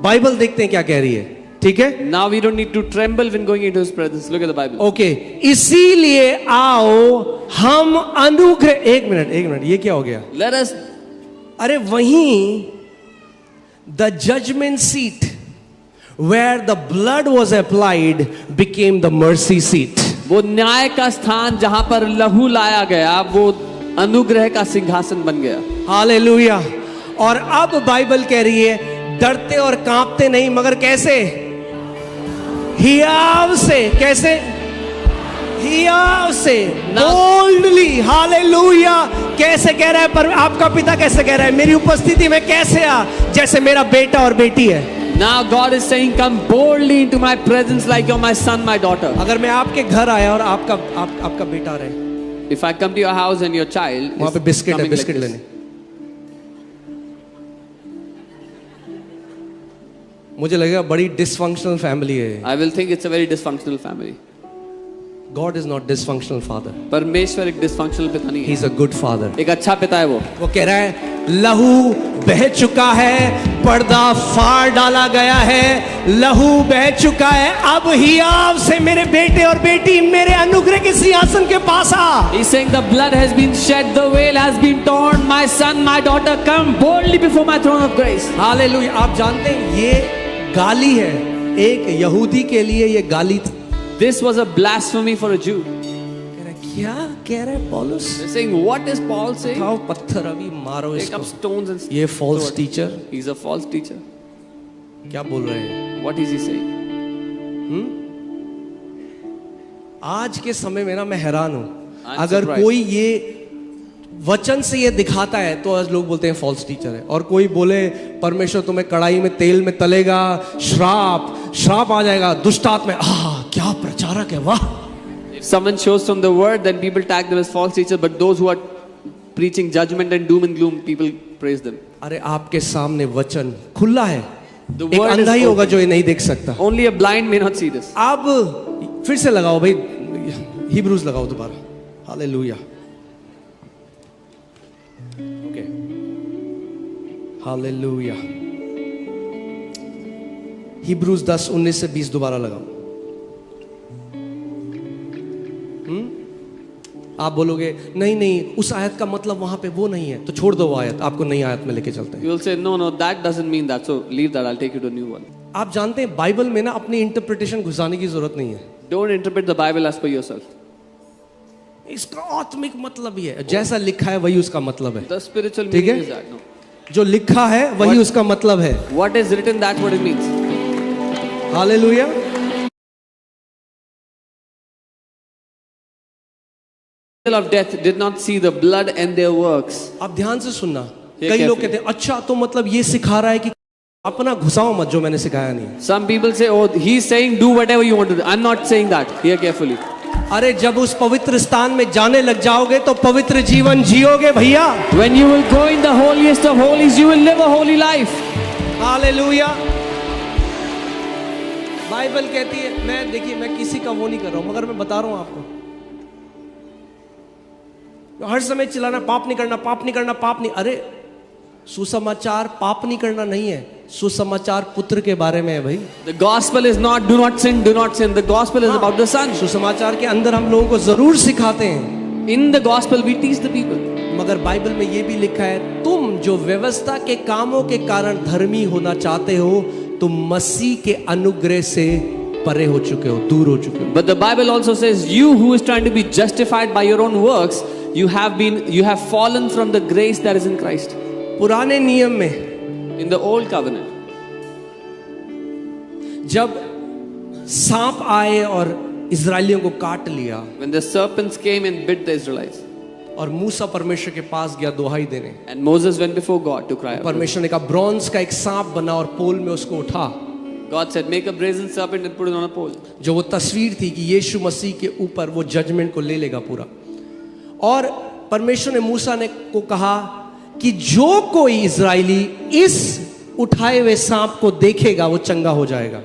बाइबल देखते हैं क्या कह रही है, ठीक है? Now we don't need to tremble when going into His presence. Look at the Bible. Okay, इसीलिए आओ हम अनुग्रह। एक मिनट, ये क्या हो गया? Let us अरे वहीं the judgement seat where the blood was applied became the mercy seat. वो न्याय का स्थान जहां पर लहू लाया गया, वो अनुग्रह का सिंहासन बन गया। हालेलुया। और अब बाइबल कह रही है डरते और कांपते नहीं, मगर कैसे? हियाव से। कैसे? हियाव से, बोल्डली। हालेलुया। कैसे कह रहा है? पर आपका पिता कैसे कह रहा है? मेरी उपस्थिति में कैसे आ, जैसे मेरा बेटा और बेटी है। Now God is saying, "Come boldly into my presence like you're my son, my daughter." अगर मैं आपके घर आया और आपका बेटा रहे, If I come to your house and your child वहां पे is बिस्किट है, coming like बिस्किट this, लेने, मुझे लगेगा बड़ी डिसफंक्शनल फैमिली है। I will think it's a very dysfunctional family. God is not dysfunctional father, परमेश्वर एक डिस्फंक्शनल पिता नहीं ही है, इज अ गुड फादर। एक अच्छा पिता है वो। वो कह रहा है लहू बह चुका है, पर्दा फाड़ डाला गया है, लहू बह चुका है, अब हियाव से मेरे बेटे और बेटी मेरे अनुग्रह के सिंहासन के पास आ। He's saying the blood has been shed, the veil has been torn, my son, my daughter, come boldly before my throne of grace. Hallelujah. आप जानते हैं ये गाली है, एक यहूदी के लिए ये गाली थी। This was a blasphemy for a Jew. कह रहा है, क्या कह रहा है पौलुस? They're saying, what is Paul saying? उठाओ पत्थर अभी मारो Take up इसको। stones and ये false throw it. Teacher He's a false teacher. क्या बोल रहे हैं? What is he saying? आज के समय में ना मैं हैरान हूं, I'm अगर surprised. कोई ये वचन से ये दिखाता है तो आज लोग बोलते हैं फॉल्स टीचर है, और कोई बोले परमेश्वर तुम्हें कढ़ाई में तेल में तलेगा, श्राप आ जाएगा, दुष्ट आत्मा, क्या प्रचारक है, वाह। If someone shows from the word, then people tag them as false teachers, but those who are preaching judgment and doom and gloom, people praise them. अरे आपके सामने वचन खुला है, The एक word is अंधा ही होगा open. जो ये नहीं देख सकता। Only a blind may not see this. अब फिर से लगाओ भाई, हिब्रूज लगाओ दोबारा। हालेलुया। Okay, hallelujah. हिब्रूज 10:19 से 20 दोबारा लगाओ। आप बोलोगे नहीं उस आयत का मतलब वहां पे वो नहीं है, तो छोड़ दो वो आयत, आपको नई आयत में लेके चलते हैं। You will say, no, that doesn't mean that. So leave that. I'll take you to a new one. आप जानते हैं बाइबल में ना अपनी इंटरप्रिटेशन घुसाने की जरूरत नहीं है। Don't interpret the Bible as per yourself. इसका आत्मिक मतलब ही है, जैसा लिखा है वही उसका मतलब है। The spiritual ठीक meaning है? is that. No. जो लिखा है वही उसका मतलब है। What is written, that's what it means. Hallelujah. of death did not see the blood and their works. आप ध्यान से सुनना, ये कई लोग कैसे? कहते हैं अच्छा तो मतलब ये सिखा रहा है कि अपना घुसाओ मत जो मैंने सिखाया नहीं। Some people say, oh, he's saying do whatever you want to do. I'm not saying that. Hear carefully. अरे जब उस पवित्र स्थान में जाने लग जाओगे तो पवित्र जीवन जियोगे भैया। When you will go in the holiest of holies, you will live a holy life. Hallelujah. Bible कहती है, मैं किसी का वो नहीं कर रहा हूं, मगर मैं बता रहा हूं आपको, हर समय चिल्लाना पाप नहीं करना, पाप नहीं करना, पाप नहीं। अरे सुसमाचार पाप नहीं करना नहीं है, सुसमाचार पुत्र के बारे में है भाई। The gospel is not do not sin, do not sin. The gospel is about the son. सुसमाचार के अंदर हम लोगों को जरूर सिखाते हैं, In the gospel we teach the people. मगर बाइबल में ये भी लिखा है तुम जो व्यवस्था के कामों के कारण धर्मी होना चाहते हो, तुम मसीह के अनुग्रह से परे हो चुके हो, दूर हो चुके हो। But the Bible also says, you who is trying to be justified by your own works, you have fallen from the grace that is in Christ. पुराने नियम में In the old covenant, जब सांप आए और इजरायलियों को काट लिया when the serpents came and bit the Israelites, और मूसा परमेश्वर के पास गया दोहाई देने, and Moses went before God to cry out. परमेश्वर ने कहा ब्रॉन्ज का एक सांप बना और पोल में उसको उठा, God said, make a brazen serpent and put it on a pole. जो वो तस्वीर थी कि यीशु मसीह के ऊपर वो जजमेंट को ले लेगा पूरा। और परमेश्वर ने मूसा ने को कहा कि जो कोई इजरायली इस उठाए हुए सांप को देखेगा वो चंगा हो जाएगा।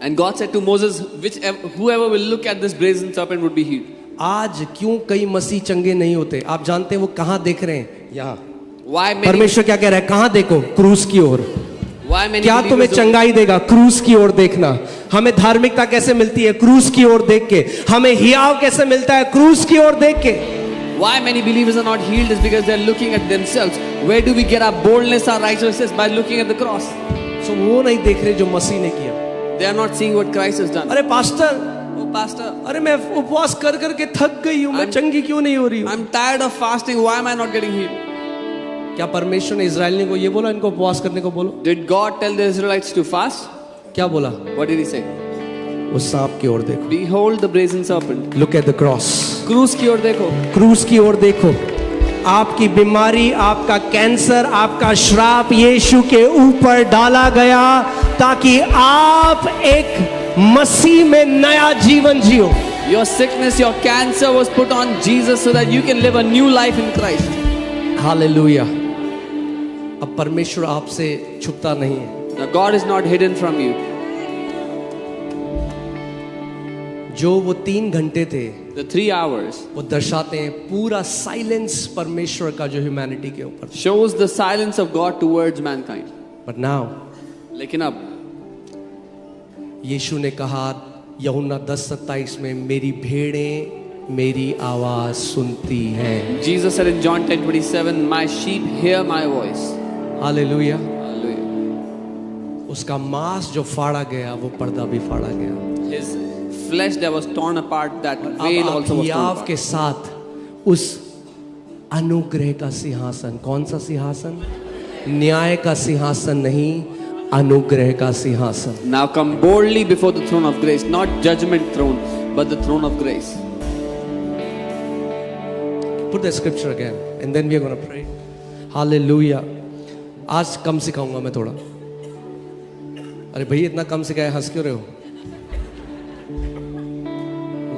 And God said to Moses, whoever will look at this brazen serpent would be healed. आज क्यों कई मसीह चंगे नहीं होते? आप जानते हैं वो कहां देख रहे हैं? यहाँ। Why many? परमेश्वर क्या कह रहा है? कहां देखो? क्रूस की ओर। Why many? क्या तुम्हें चंगाई देगा? क्रूस की ओर देखना। हमें धार्मिकता कैसे मिलती है? क्रूस की ओर देख के। हमें हियाव कैसे मिलता है? क्रूस की ओर देख के। Why many believers are not healed is because they're looking at themselves. Where do we get our boldness, our righteousness? By looking at the cross. So वो नहीं देख रहे जो मसीह ने किया। They are not seeing what Christ has done. अरे pastor, Oh pastor, अरे मैं उपवास कर करके थक गई हूँ, मैं चंगी क्यों नहीं हो रही हूँ? I'm tired of fasting. Why am I not getting healed? क्या परमेश्वर ने इजरायलियों को ये बोला इनको उपवास करने को बोलो? Did God tell the Israelites to fast? क्या बोला? What did He say? वो सांप की ओर देखो। Behold the brazen serpent. Look at the cross. क्रूस की ओर देखो. क्रूस की ओर देखो। आपकी बीमारी, आपका कैंसर, आपका श्राप यीशु के ऊपर डाला गया ताकि आप एक मसीह में नया जीवन जियो। Your sickness, your cancer was put on Jesus so that you can live a new life in Christ. Hallelujah. अब परमेश्वर आपसे छुपता नहीं है। Now God is not hidden from you. जो वो 3 घंटे थे The 3 hours वो दर्शाते हैं पूरा साइलेंस परमेश्वर का जो ह्यूमैनिटी के ऊपर। shows the silence of God towards mankind. But now लेकिन अब यीशु ने कहा यूहन्ना 10:27 में, मेरी भेड़ें मेरी आवाज सुनती हैं। Jesus said in John 10:27, my sheep hear my voice. Hallelujah. Hallelujah. उसका मांस जो फाड़ा गया वो पर्दा भी फाड़ा गया। His flesh that was torn apart, that अब veil आप also was torn याव apart. के साथ उस अनुग्रह का सिंहासन, कौन सा सिंहासन? न्याय का सिंहासन नहीं, अनुग्रह का सिंहासन। Now come boldly before the throne of grace, not judgment throne, but the throne of grace. Put the scripture again and then we are going to pray. Hallelujah. आज कम सिखाऊंगा मैं थोड़ा। अरे भैया इतना कम सिखाया, हंस क्यों रहे हो?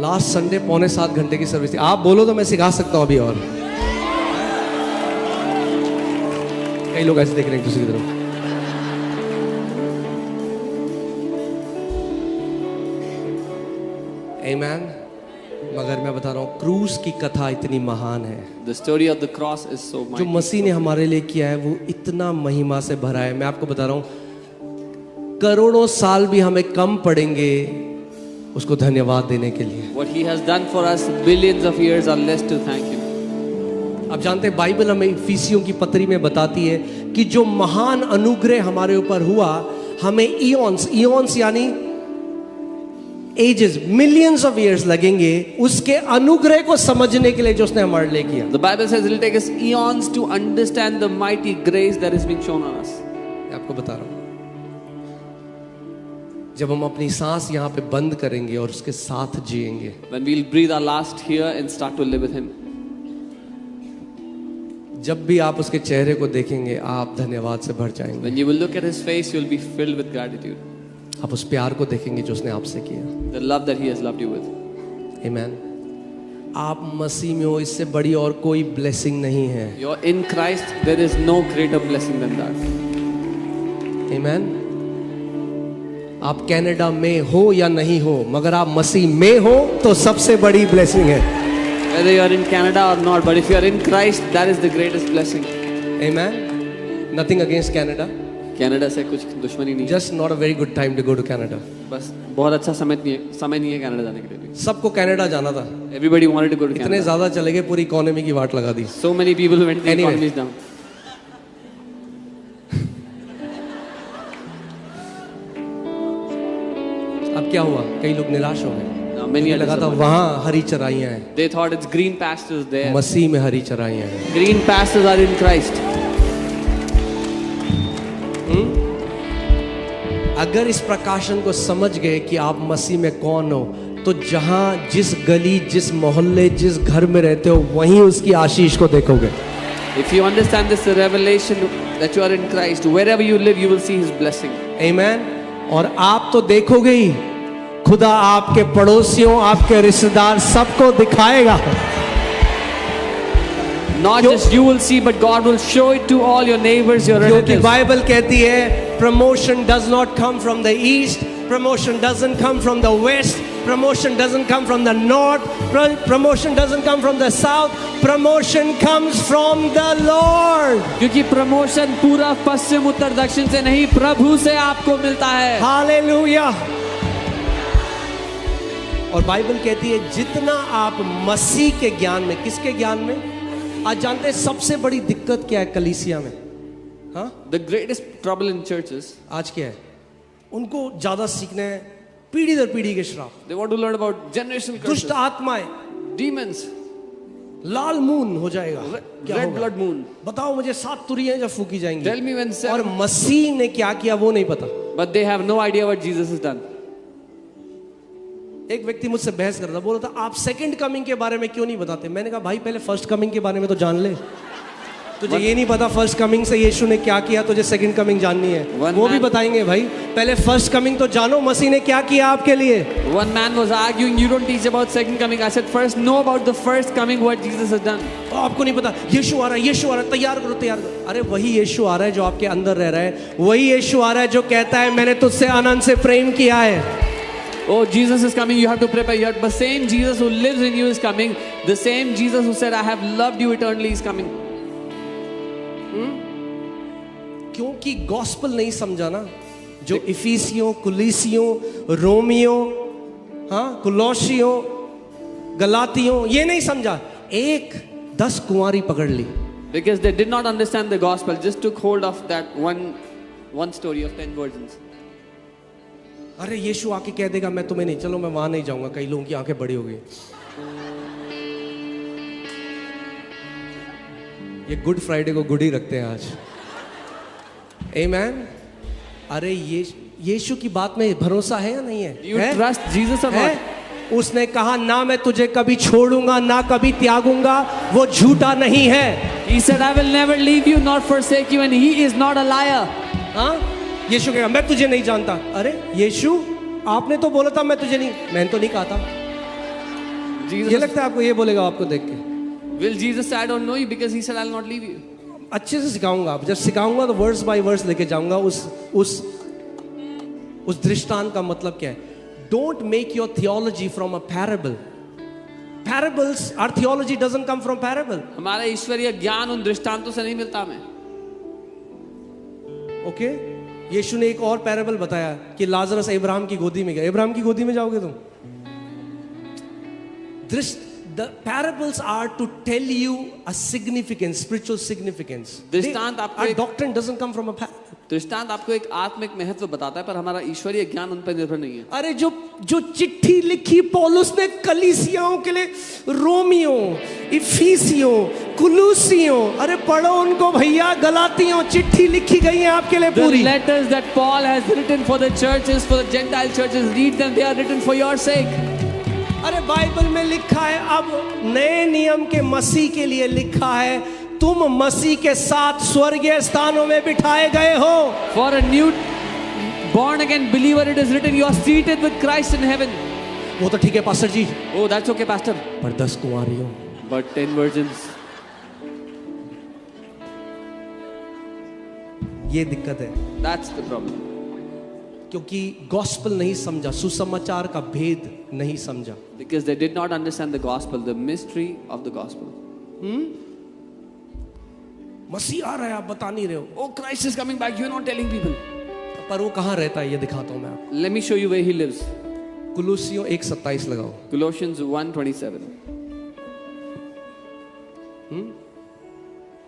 लास्ट संडे 6.25 घंटे की सर्विस थी। आप बोलो तो मैं सिखा सकता हूं अभी और। कई लोग ऐसे देख रहे हैं दूसरी तरफ। Amen. मगर मैं बता रहा हूं क्रूस की कथा इतनी महान है। The story of the cross is so जो mighty. मसीह ने हमारे लिए किया है वो इतना महिमा से भरा है। मैं आपको बता रहा हूं करोड़ों साल भी हमें कम पड़ेंगे उसको धन्यवाद देने के लिए। What He has done for us, billions of years are less to thank Him. आप जानते हैं बाइबल हमें इफिसियों की पत्री में बताती है कि जो महान अनुग्रह हमारे ऊपर हुआ, हमें इयॉन्स यानी एजेस, मिलियंस ऑफ इयर्स लगेंगे उसके अनुग्रह को समझने के लिए जो उसने हमारे लिए किया। The Bible says it will take us eons to understand the mighty grace that is being shown on us. मैं आपको बता रहा हूं जब हम अपनी सांस यहाँ पे बंद करेंगे और उसके साथ जिएंगे, when we'll breathe our last here and start to live with Him. जब भी आप उसके चेहरे को देखेंगे आप धन्यवाद से भर जाएंगे। When you will look at His face, you'll be filled with gratitude. आप उस प्यार को देखेंगे जो उसने आपसे किया। The love that He has loved you with. आमीन। आप मसीह में हो, इससे बड़ी और कोई ब्लेसिंग नहीं है। You're in Christ. There is no greater blessing than that. आमीन। आप कनाडा में हो या नहीं हो, मगर आप मसीह में हो तो सबसे बड़ी ब्लेसिंग है। Whether you are in Canada or not, but if you are in Christ, that is the greatest blessing. Amen. Nothing against Canada. Canada से कुछ दुश्मनी नहीं है। Just not a very good time to go to Canada. बस बहुत अच्छा समय नहीं है कनाडा जाने के लिए। सबको कनाडा जाना था। Everybody wanted to go to Canada. इतने ज्यादा चले गए, पूरी इकोनॉमी की वाट लगा दी। So many people went the Anyway. economies down. अब क्या हुआ? कई लोग निराश हो गए। Now many are लगा था disappointed. वहां हरी चराइयां हैं, They thought it's green pastures there. मसीह में हरी चराइयां हैं। Green pastures are in Christ. अगर इस प्रकाशन को समझ गए कि आप मसीह में कौन हो, तो जहां जिस गली, जिस मोहल्ले, जिस घर में रहते हो, वहीं उसकी आशीष को देखोगे। If you understand this revelation that you are in Christ, wherever you live, you will see His blessing. आमीन। और आप तो देखोगे ही, खुदा आपके पड़ोसियों, आपके रिश्तेदार सबको दिखाएगा। Not just you will see, but God will show it to all your neighbors, your क्योंकि relatives. बाइबल कहती है promotion does not come from the east, promotion doesn't come from the west, promotion doesn't come from the north, promotion doesn't come from the south, promotion comes from the Lord. क्योंकि promotion पूरा पश्चिम उत्तर दक्षिण से नहीं, प्रभु से आपको मिलता है। Hallelujah. और बाइबल कहती है जितना आप मसीह के ज्ञान में, किसके ज्ञान में? आज जानते हैं सबसे बड़ी दिक्कत क्या है कलीसिया में? हाँ, The greatest trouble in churches, आज क्या है? उनको ज्यादा सीखना है पीढ़ी दर पीढ़ी के श्राप, they want to learn about generational curses, दुष्ट आत्माएं, demons, लाल मून हो जाएगा। क्या red होगा? blood moon. बताओ मुझे 7 तुरियां जब फूकी जाएंगी। Tell me when और 7, मसीह ने क्या किया वो नहीं पता। but they have no idea what Jesus has done. एक व्यक्ति मुझसे बहस कर रहा था, बोल रहा था आप सेकंड कमिंग के बारे में क्यों नहीं बताते? मैंने कहा भाई पहले फर्स्ट कमिंग के बारे में तो जान ले। तुझे ये नहीं पता फर्स्ट कमिंग से यीशु ने क्या किया, तुझे सेकंड कमिंग जाननी है, वो भी बताएंगे। भाई पहले फर्स्ट कमिंग तो जानो, मसीह ने क्या किया आपके लिए। One man was arguing, you don't teach about second coming. I said, first know about the first coming, what Jesus has done. आपको नहीं पता, यीशु आ रहा है, यीशु आ रहा है, तैयार करो तैयार करो। अरे वही यीशु आ रहा है जो आपके अंदर रह रहा है, वही यीशु आ रहा है जो कहता है मैंने तुझसे अनंत से प्रेम किया है। Oh, Jesus is coming, you have to prepare. You have, the same Jesus who lives in you is coming. The same Jesus who said, I have loved you eternally is coming. क्योंकि gospel नहीं समझा ना, जो इफिसियों, कुलीसियों, रोमियों, हाँ कुलोसियों, गलातियों, ये नहीं समझा, 10 कुंवारी पकड़ ली। Because they did not understand the gospel, just took hold of that one story of 10 virgins. अरे यीशु आके कह देगा मैं तुम्हें नहीं, चलो मैं वहां नहीं जाऊंगा, कई लोगों की आंखें बड़ी हो गई। ये गुड फ्राइडे को गुड ही रखते हैं आज। आमीन। अरे यीशु की बात में भरोसा है या नहीं है? Do you है? trust Jesus or है? not? उसने कहा ना मैं तुझे कभी छोड़ूंगा ना कभी त्यागूंगा, वो झूठा नहीं है। He said, I will never leave you nor forsake you, and he is not a liar. हाँ, यीशु कहेगा मैं तुझे नहीं जानता। अरे यीशु आपने तो बोला था मैं तुझे नहीं, मैंने तो नहीं कहा था। ये Jesus, लगता है आपको ये बोलेगा आपको देख के? will Jesus say, I don't know you, because he said, I will not leave you. अच्छे से सिखाऊंगा, आप जब सिखाऊंगा तो वर्स बाय वर्स लेके जाऊंगा। उस दृष्टांत का मतलब क्या है? Don't make your theology from a parable. Parables, our theology doesn't come from parable. हमारा ईश्वरीय ज्ञान उन दृष्टांतों से नहीं मिलता हमें। ओके, यीशु ने एक और पैराबल बताया कि लाजरस इब्राहिम की गोदी में गया। इब्राहिम की गोदी में जाओगे तुम? The parables are to tell you a significance, spiritual significance. दृष्टांत आपको Our doctrine doesn't come from a parable. दृष्टांत आपको एक आत्मिक महत्व बताता है, पर हमारा ईश्वरीय ज्ञान उन पर निर्भर नहीं है। अरे जो जो चिट्ठी लिखी पौलुस ने कलीसियाओं के लिए, रोमियो, इफिसियों, कुलूसियों, अरे पढ़ो उनको भैया, गलातियों, चिट्ठी लिखी गई है आपके लिए The पूरी। letters that Paul has written for the churches, for the Gentile churches, read them. They are written for your sake. अरे बाइबल में लिखा है, अब नए नियम के मसीह के लिए लिखा है, तुम मसीह के साथ स्वर्गीय स्थानों में बिठाए गए हो। For a new born again believer, it is written, you are seated with Christ in heaven. वो तो ठीक है pastor ji, Oh, that's okay, pastor. पर 10 कुंवारियों, But 10 virgins. ये दिक्कत है, That's the problem. क्योंकि गॉस्पेल नहीं समझा, सुसमाचार का भेद नहीं समझा। Because they did not understand the gospel, the mystery of the gospel. मसीह आ रहा है, आप बता नहीं रहे हो, Oh, Christ is coming back. You're not telling people. पर वो कहाँ रहता है ये दिखाता हूं मैं आपको। Let me show you where he lives. कुलूसियों 1:27 लगाओ। Colossians 1:27.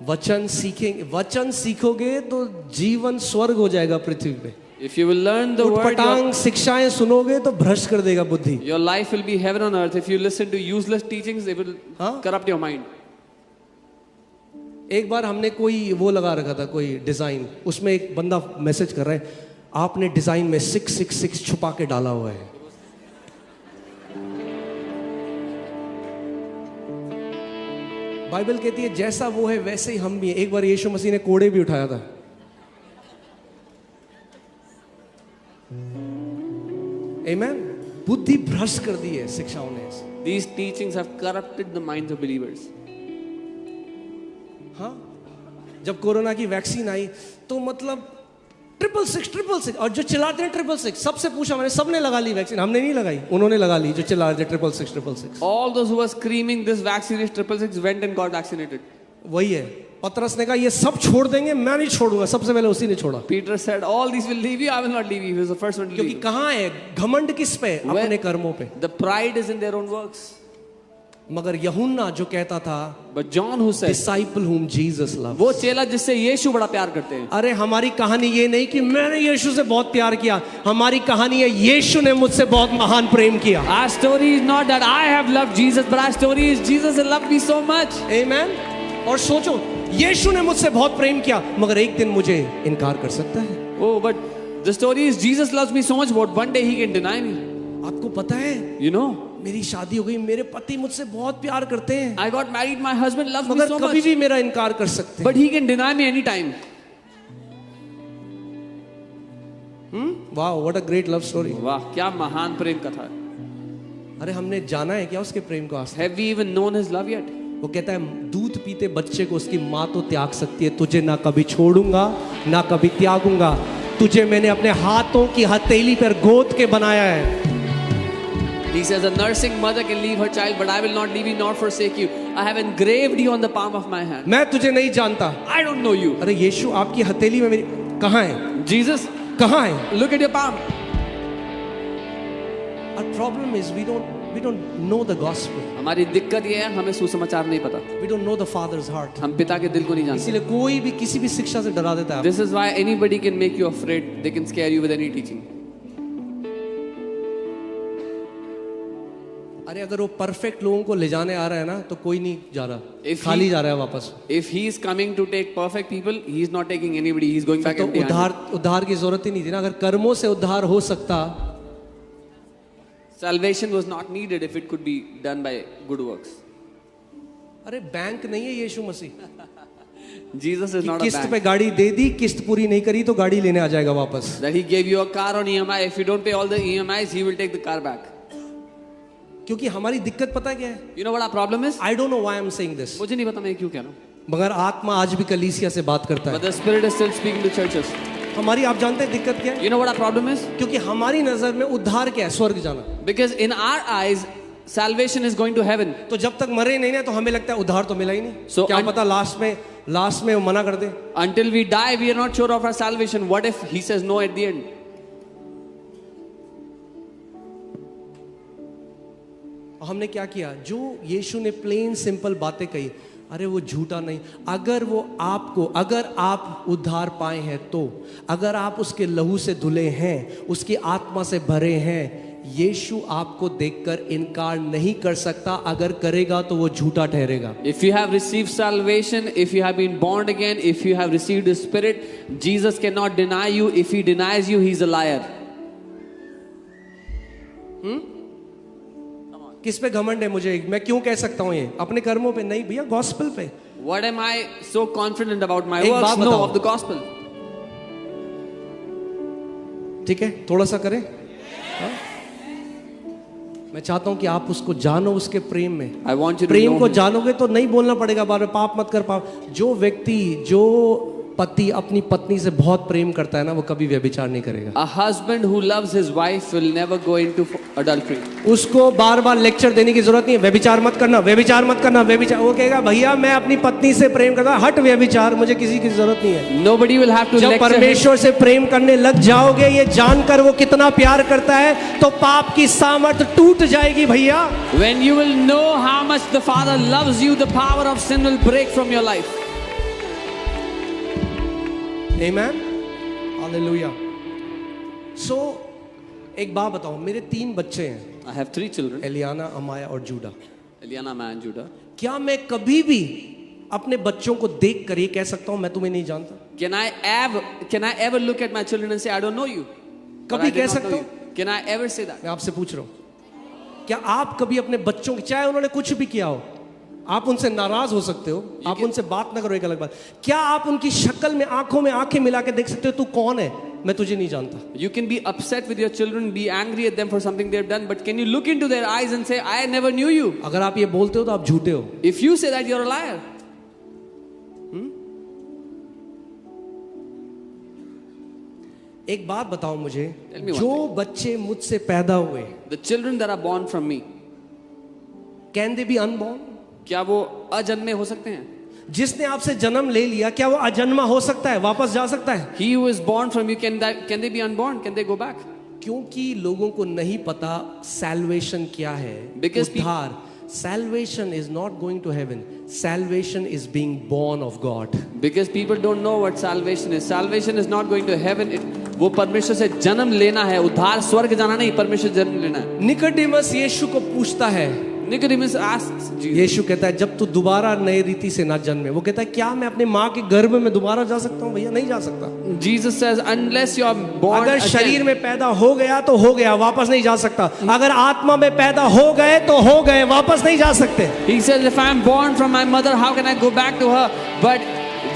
वचन सीखेंगे, वचन सीखोगे तो जीवन स्वर्ग हो जाएगा पृथ्वी पे। If you will learn the word, उटपटांग शिक्षाएं सुनोगे तो भ्रष्ट कर देगा बुद्धि। your life will be heaven on earth. If you listen to useless teachings, it will corrupt your mind. एक बार हमने कोई वो लगा रखा था, कोई डिजाइन, उसमें एक बंदा मैसेज कर रहा है, आपने डिजाइन में 666 छुपा के डाला हुआ है। बाइबल कहती है जैसा वो है वैसे ही हम भी हैं। एक बार यीशु मसीह ने कोड़े भी उठाया था। आमेन। बुद्धि भ्रष्ट कर दी है शिक्षाओं ने। These teachings have corrupted the minds of believers. हाँ, जब कोरोना की वैक्सीन आई तो मतलब 666 और जो चिल्लाते हैं 666, सबसे पूछा मैंने, सबने लगा ली वैक्सीन, हमने नहीं लगाई, उन्होंने लगा ली जो चिल्ला रहे थे 666। All those who were screaming this vaccine is 666 went and got vaccinated. वही है, पतरस ने कहा ये सब छोड़ देंगे, मैं नहीं छोड़ूंगा, सबसे पहले उसी ने छोड़ा। Peter said, all these will leave you, I will not leave you. He was the first one to क्योंकि leave. कहाँ है घमंड, किस पे? अपने कर्मों पे। The pride is in their own works. मगर यूहन्ना जो कहता था, But John who said, disciple whom Jesus loved, वो चेला जिससे यीशु बड़ा प्यार करते हैं। अरे हमारी कहानी ये नहीं कि मैंने यीशु से बहुत प्यार किया, हमारी कहानी है यीशु ने मुझसे बहुत महान प्रेम किया। Our story is not that I have loved Jesus, but our story is Jesus has loved me so much. Amen। और सोचो, यीशु ने मुझसे बहुत प्रेम किया, मगर एक दिन मुझे इनकार कर सकता है। Oh, but the story is Jesus loves me so much, but one day he can deny me. आपको पता है, You know, मेरी शादी हो गई, मेरे पति मुझसे बहुत प्यार करते हैं, I got married, my husband loves me मगर so कभी much, भी मेरा इनकार कर सकते हैं। but he can deny me anytime. वाह, what a great love story. वाह, क्या महान प्रेम कथा है। अरे हमने जाना है क्या उसके प्रेम को आज तक? Have we even known his love yet? वो कहता है दूध पीते बच्चे को उसकी माँ तो त्याग सकती है, तुझे ना कभी छोड़ूंगा ना कभी त्यागूंगा, तुझे मैंने अपने हाथों की हथेली पर गोद के बनाया है। He says, a nursing mother can leave her child, but I will not leave you nor forsake you. I have engraved you on the palm of my hand. मैं तुझे नहीं जानता। I don't know you. अरे यीशु आपकी हथेली में मेरी कहाँ है? Jesus, कहाँ है? look at your palm. Our problem is we don't know the gospel. हमारी दिक्कत ये है, हमें सुसमाचार नहीं पता। We don't know the Father's heart. हम पिता के दिल को नहीं जानते। इसीलिए कोई भी किसी भी शिक्षा से डरा देता है। This is why anybody can make you afraid. They can scare you with any teaching. अरे अगर वो परफेक्ट लोगों को ले जाने आ रहा है ना, तो कोई नहीं जा रहा, If खाली he- जा रहा है वापस। If he is coming to take perfect people, he is not taking anybody. He is going back तो empty-handed. उद्धार की जरूरत ही नहीं थी ना। अगर कर्मों से उद्धार हो सकता, Salvation was not needed if it could be done by good works. अरे बैंक नहीं है यीशु मसीह, Jesus is कि not a किस्त bank. पे गाड़ी दे दी, किस्त पूरी नहीं करी तो गाड़ी लेने आ जाएगा वापस। That he gave you a car on EMI. If you don't pay all the EMIs, he will take the car back. क्योंकि हमारी दिक्कत पता है क्या है? You know what our problem is? I don't know why I'm saying this, मुझे नहीं पता मैं क्यों कह रहा हूँ. मगर आत्मा आज भी कलीसिया से बात करता But है। the Spirit is still speaking to churches. हमारी, आप जानते हैं दिक्कत क्या है? You know what our problem is? क्योंकि हमारी नजर में उद्धार क्या है? स्वर्ग जाना। Because in our eyes, salvation is going to heaven. तो जब तक मरे नहीं ना, तो हमें लगता है उद्धार तो मिला ही नहीं। So क्या पता लास्ट में वो मना कर दे। Until we die, we are not sure of our salvation. What if he says no at the end? हमने क्या किया? जो यीशु ने प्लेन सिंपल बातें कही, अरे वो झूठा नहीं, अगर वो आपको, अगर आप उद्धार पाए हैं तो, अगर आप उसके लहू से धुले हैं, उसकी आत्मा से भरे हैं, यीशु आपको देखकर इनकार नहीं कर सकता। अगर करेगा तो वो झूठा ठहरेगा। If you have received salvation, if you have been born again, if you have received the Spirit, Jesus cannot deny you. If he denies you, he's a liar. किस पे घमंड है मुझे? मैं क्यों कह सकता हूं ये? अपने कर्मों पे नहीं भैया, गॉस्पेल पे। What am I so confident about my एक works? बात No, बताओ। of the gospel. ठीक है, थोड़ा सा करें। हाँ? मैं चाहता हूं कि आप उसको जानो, उसके प्रेम में। I want you to Prem know को him. जानोगे तो नहीं बोलना पड़ेगा बार बार पाप मत कर, पाप। जो व्यक्ति, जो पति अपनी पत्नी से बहुत प्रेम करता है ना, वो कभी व्यभिचार नहीं करेगा। A husband who loves his wife will never go into adultery. उसको बार बार लेक्चर देने की जरूरत नहीं है, व्यभिचार मत करना, व्यभिचार मत करना, व्यभिचार। वो कहेगा भैया मैं अपनी पत्नी से प्रेम करता हूं, हट व्यभिचार, मुझे किसी की जरूरत नहीं है। Nobody will have to जब lecture him. परमेश्वर से प्रेम करने लग जाओगे, ये जानकर वो कितना प्यार करता है, तो पाप की सामर्थ टूट जाएगी भैया। When you will know how much the Father loves you, the power of sin will break from your life. Amen. Hallelujah. So, एक बात बताओ, मेरे 3 बच्चे हैं, I have 3 children, एलियाना, अमाया और JUDA. Eliana, Maya and Judah. क्या मैं कभी भी अपने बच्चों को देख कर ये कह सकता हूं मैं तुम्हें नहीं जानता? Can I ever look at my children and say I don't know you? Or कभी I did कह not know सकते हो? you? Can I ever say that? मैं आपसे पूछ रहा हूं, क्या आप कभी अपने बच्चों की, चाहे उन्होंने कुछ भी किया हो, आप उनसे नाराज हो सकते हो, आप उनसे बात ना करो, एक अलग बात, क्या आप उनकी शक्ल में, आंखों में आंखें मिला के देख सकते हो तू कौन है, मैं तुझे नहीं जानता? You can be upset with your children, be angry at them for something they've done, but can you look into their eyes and say, I never knew you? अगर आप ये बोलते हो तो आप झूठे हो। If you say that, you're a liar. एक बात बताओ मुझे, Tell me one जो बच्चे मुझसे पैदा हुए, The children that are born from me, can they B unborn? क्या वो अजन्मे हो सकते हैं? जिसने आपसे जन्म ले लिया, क्या वो अजन्मा हो सकता है, वापस जा सकता है? He who is born from you, can they be unborn? Can they go back? क्योंकि लोगों को नहीं पता सैल्वेशन क्या है, Because उद्धार। Salvation is not going to heaven. Salvation is being born of God. Because people don't know what salvation is. Salvation is not going to heaven. वो परमेश्वर से जन्म लेना है, उद्धार स्वर्ग जाना नहीं, परमेश्वर से जन्म लेना है। निकोडेमस यीशु को पूछता है, Nicodemus asks Jesus, यीशु कहता है जब तू दोबारा नई रीति से ना जन्मे, वो कहता है क्या मैं अपने माँ के गर्भ में दोबारा जा सकता हूँ? भैया नहीं जा सकता। Jesus says, unless you are born अगर again, शरीर में पैदा हो गया तो हो गया, वापस नहीं जा सकता। अगर आत्मा में पैदा हो गए तो हो गए, वापस नहीं जा सकते। He says, if I am born from my mother, how can I go back to her? But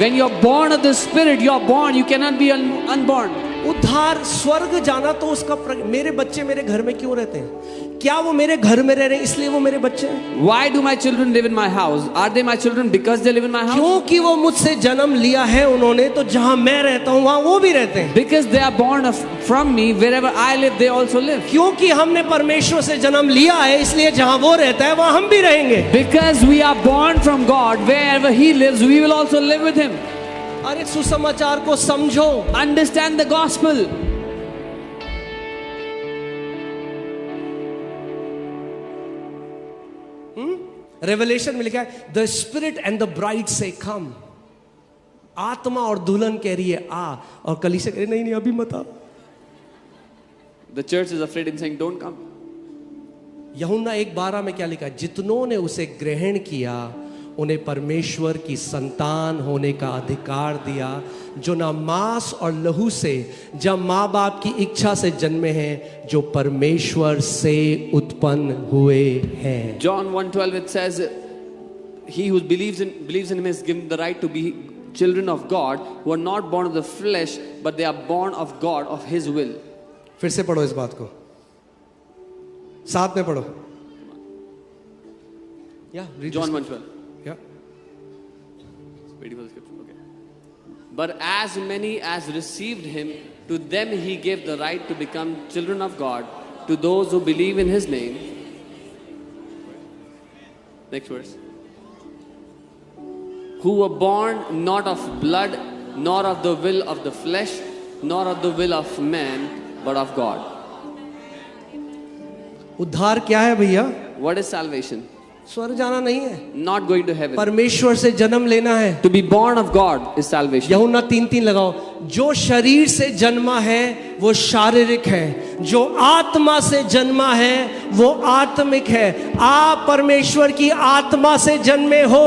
when you are born of the Spirit, you are born. You cannot be unborn. उद्धार स्वर्ग जाना तो उसका मेरे बच्चे मेरे घर में क्यों रहते हैं? क्या वो मेरे घर में रह रहे हैं इसलिए वो मेरे बच्चे हैं? Why do my children live in my house? Are they my children because they live in my house? क्योंकि वो मुझसे जन्म लिया है उन्होंने, तो जहां मैं रहता हूं वहां वो भी रहते हैं। Because they are born from me, wherever I live, they also live. क्योंकि हमने परमेश्वर से जन्म लिया है, इसलिए जहां वो रहता है वहां हम भी रहेंगे। Because we are born from God, wherever He lives, we will also live with Him. अरे सुसमाचार को समझो, Understand the gospel. रेवलेशन में लिखा है the spirit and the bride से कम। आत्मा और दुल्हन कह रही है आ, और कलीसिया कह रही नहीं नहीं अभी मत आ। The church is afraid and saying, don't come. यूहन्ना 1:12 में क्या लिखा है? जितनों ने उसे ग्रहण किया उन्हें परमेश्वर की संतान होने का अधिकार दिया, जो ना मांस और लहू से, जब माँ बाप की इच्छा से जन्मे हैं, जो परमेश्वर से उत्पन्न हुए हैं। John 1:12 it says, he who believes in him is given the right to be children of God, who are not born of the flesh, but they are born of God, of His will. फिर से पढ़ो इस बात को, साथ में पढ़ो। John 1:12. Yeah. Waiting for the scripture. Okay. But as many as received Him, to them He gave the right to become children of God, to those who believe in His name. Next verse. Who were born not of blood, nor of the will of the flesh, nor of the will of man, but of God. उद्धार क्या है भैया? What is salvation? स्वर्ग जाना नहीं है, not going to heaven. परमेश्वर से जन्म लेना है। To be born of God is salvation. यूहन्ना 3:3 लगाओ। जो शरीर से जन्मा है वो शारीरिक है, जो आत्मा से जन्मा है वो आत्मिक है। आप परमेश्वर की आत्मा से जन्मे हो।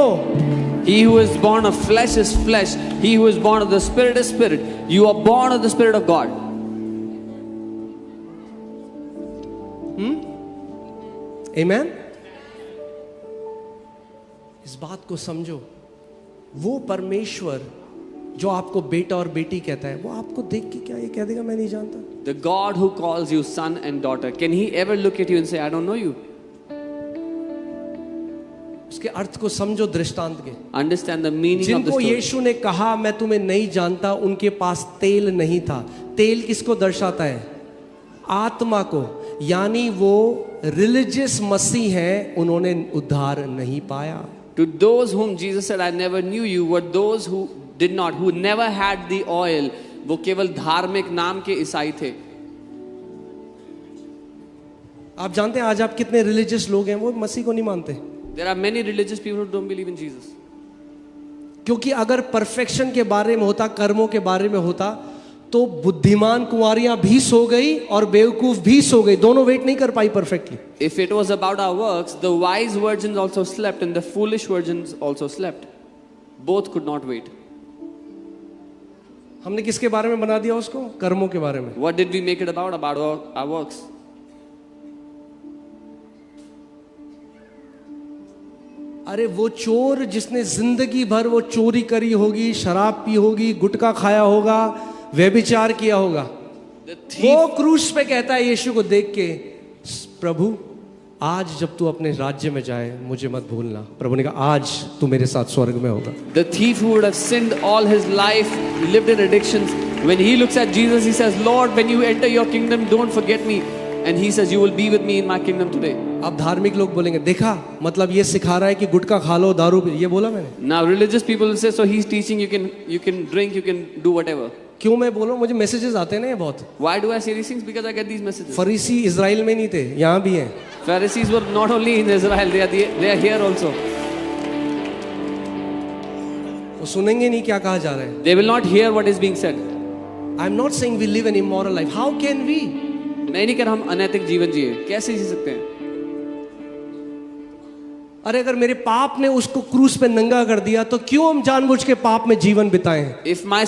He who is born of flesh is flesh. He who is born of the spirit is spirit. You are born of the spirit of God. आमेन। इस बात को समझो, वो परमेश्वर जो आपको बेटा और बेटी कहता है, वो आपको देख के क्या ये कह देगा मैं नहीं जानता? The God who calls you son and daughter, can he ever look at you and say, I don't know you? उसके अर्थ को समझो दृष्टांत के। Understand the meaning of the जिनको story. यीशु ने कहा मैं तुम्हें नहीं जानता, उनके पास तेल नहीं था। तेल किसको दर्शाता है? आत्मा को। यानी वो रिलीजियस मसीह हैं, उन्होंने उद्धार नहीं पाया। To those whom Jesus said, I never knew you, were those who did not, who never had the oil. वो केवल धार्मिक नाम के ईसाई थे। आप जानते हैं आज आप कितने रिलीजियस लोग हैं वो मसीह को नहीं मानते? There are many religious people who don't believe in Jesus. क्योंकि अगर परफेक्शन के बारे में होता, कर्मों के बारे में होता, तो बुद्धिमान कुंवारियां भी सो गई और बेवकूफ भी सो गई, दोनों वेट नहीं कर पाई perfectly. If it was about our works, the wise virgins also slept and the foolish virgins also slept. Both could not wait. हमने किसके बारे में बना दिया उसको? कर्मों के बारे में। What did we make it about? About our works. अरे वो चोर जिसने जिंदगी भर वो चोरी करी होगी, शराब पी होगी, गुटखा खाया होगा, व्यभिचार किया होगा, The वो thief, क्रूस पे कहता है यीशु को देख के, प्रभु आज जब तू अपने राज्य में जाए मुझे मत भूलना। प्रभु ने कहा आज तू मेरे साथ स्वर्ग में होगा। the thief who would have sinned all his life, lived in addictions, when he looks at Jesus, he says, Lord, when you enter your kingdom, don't forget me. And he says, you will be with me in my kingdom today. अब धार्मिक लोग बोलेंगे देखा, मतलब ये सिखा रहा है कि गुटखा खा लो, दारू पी, ये बोला मैंने? Now religious people will say, so he's teaching you can drink, you can do whatever. क्यों मैं बोलूं? मुझे मैसेजेस आते हैं ना ये बहुत। Why do I say these things? Because I get these messages. फरीसी इजराइल में नहीं थे, यहाँ भी हैं। Pharisees were not only in Israel, they are here also. वो सुनेंगे नहीं क्या कहा जा रहा है। They will not hear what is being said. I am not saying we live an immoral life, how can we? मैं नहीं कह रहा हम अनैतिक जीवन जिए, कैसे जी सकते हैं? अरे अगर मेरे पाप ने उसको क्रूस पे नंगा कर दिया तो क्यों हम जानबूझ के पाप में जीवन बिताएं? If my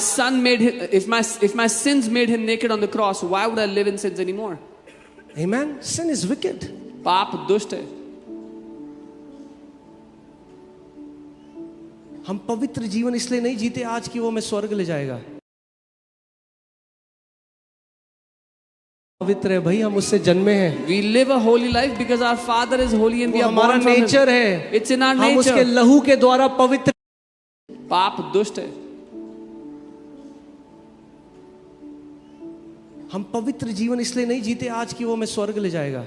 sins made him naked on the cross, why would I live in sins anymore? Amen. Sin is wicked. पाप दुष्ट है। हम पवित्र जीवन इसलिए नहीं जीते आज कि वो हमें स्वर्ग ले जाएगा। पवित्र है भाई, हम उससे जन्मे हैं। We live a holy life because our Father is holy and we वो are हमारा born from नेचर Him. है, It's in our हम उसके nature. लहू के द्वारा पवित्र। पाप दुष्ट है। हम पवित्र जीवन इसलिए नहीं जीते आज कि वो हमें स्वर्ग ले जाएगा।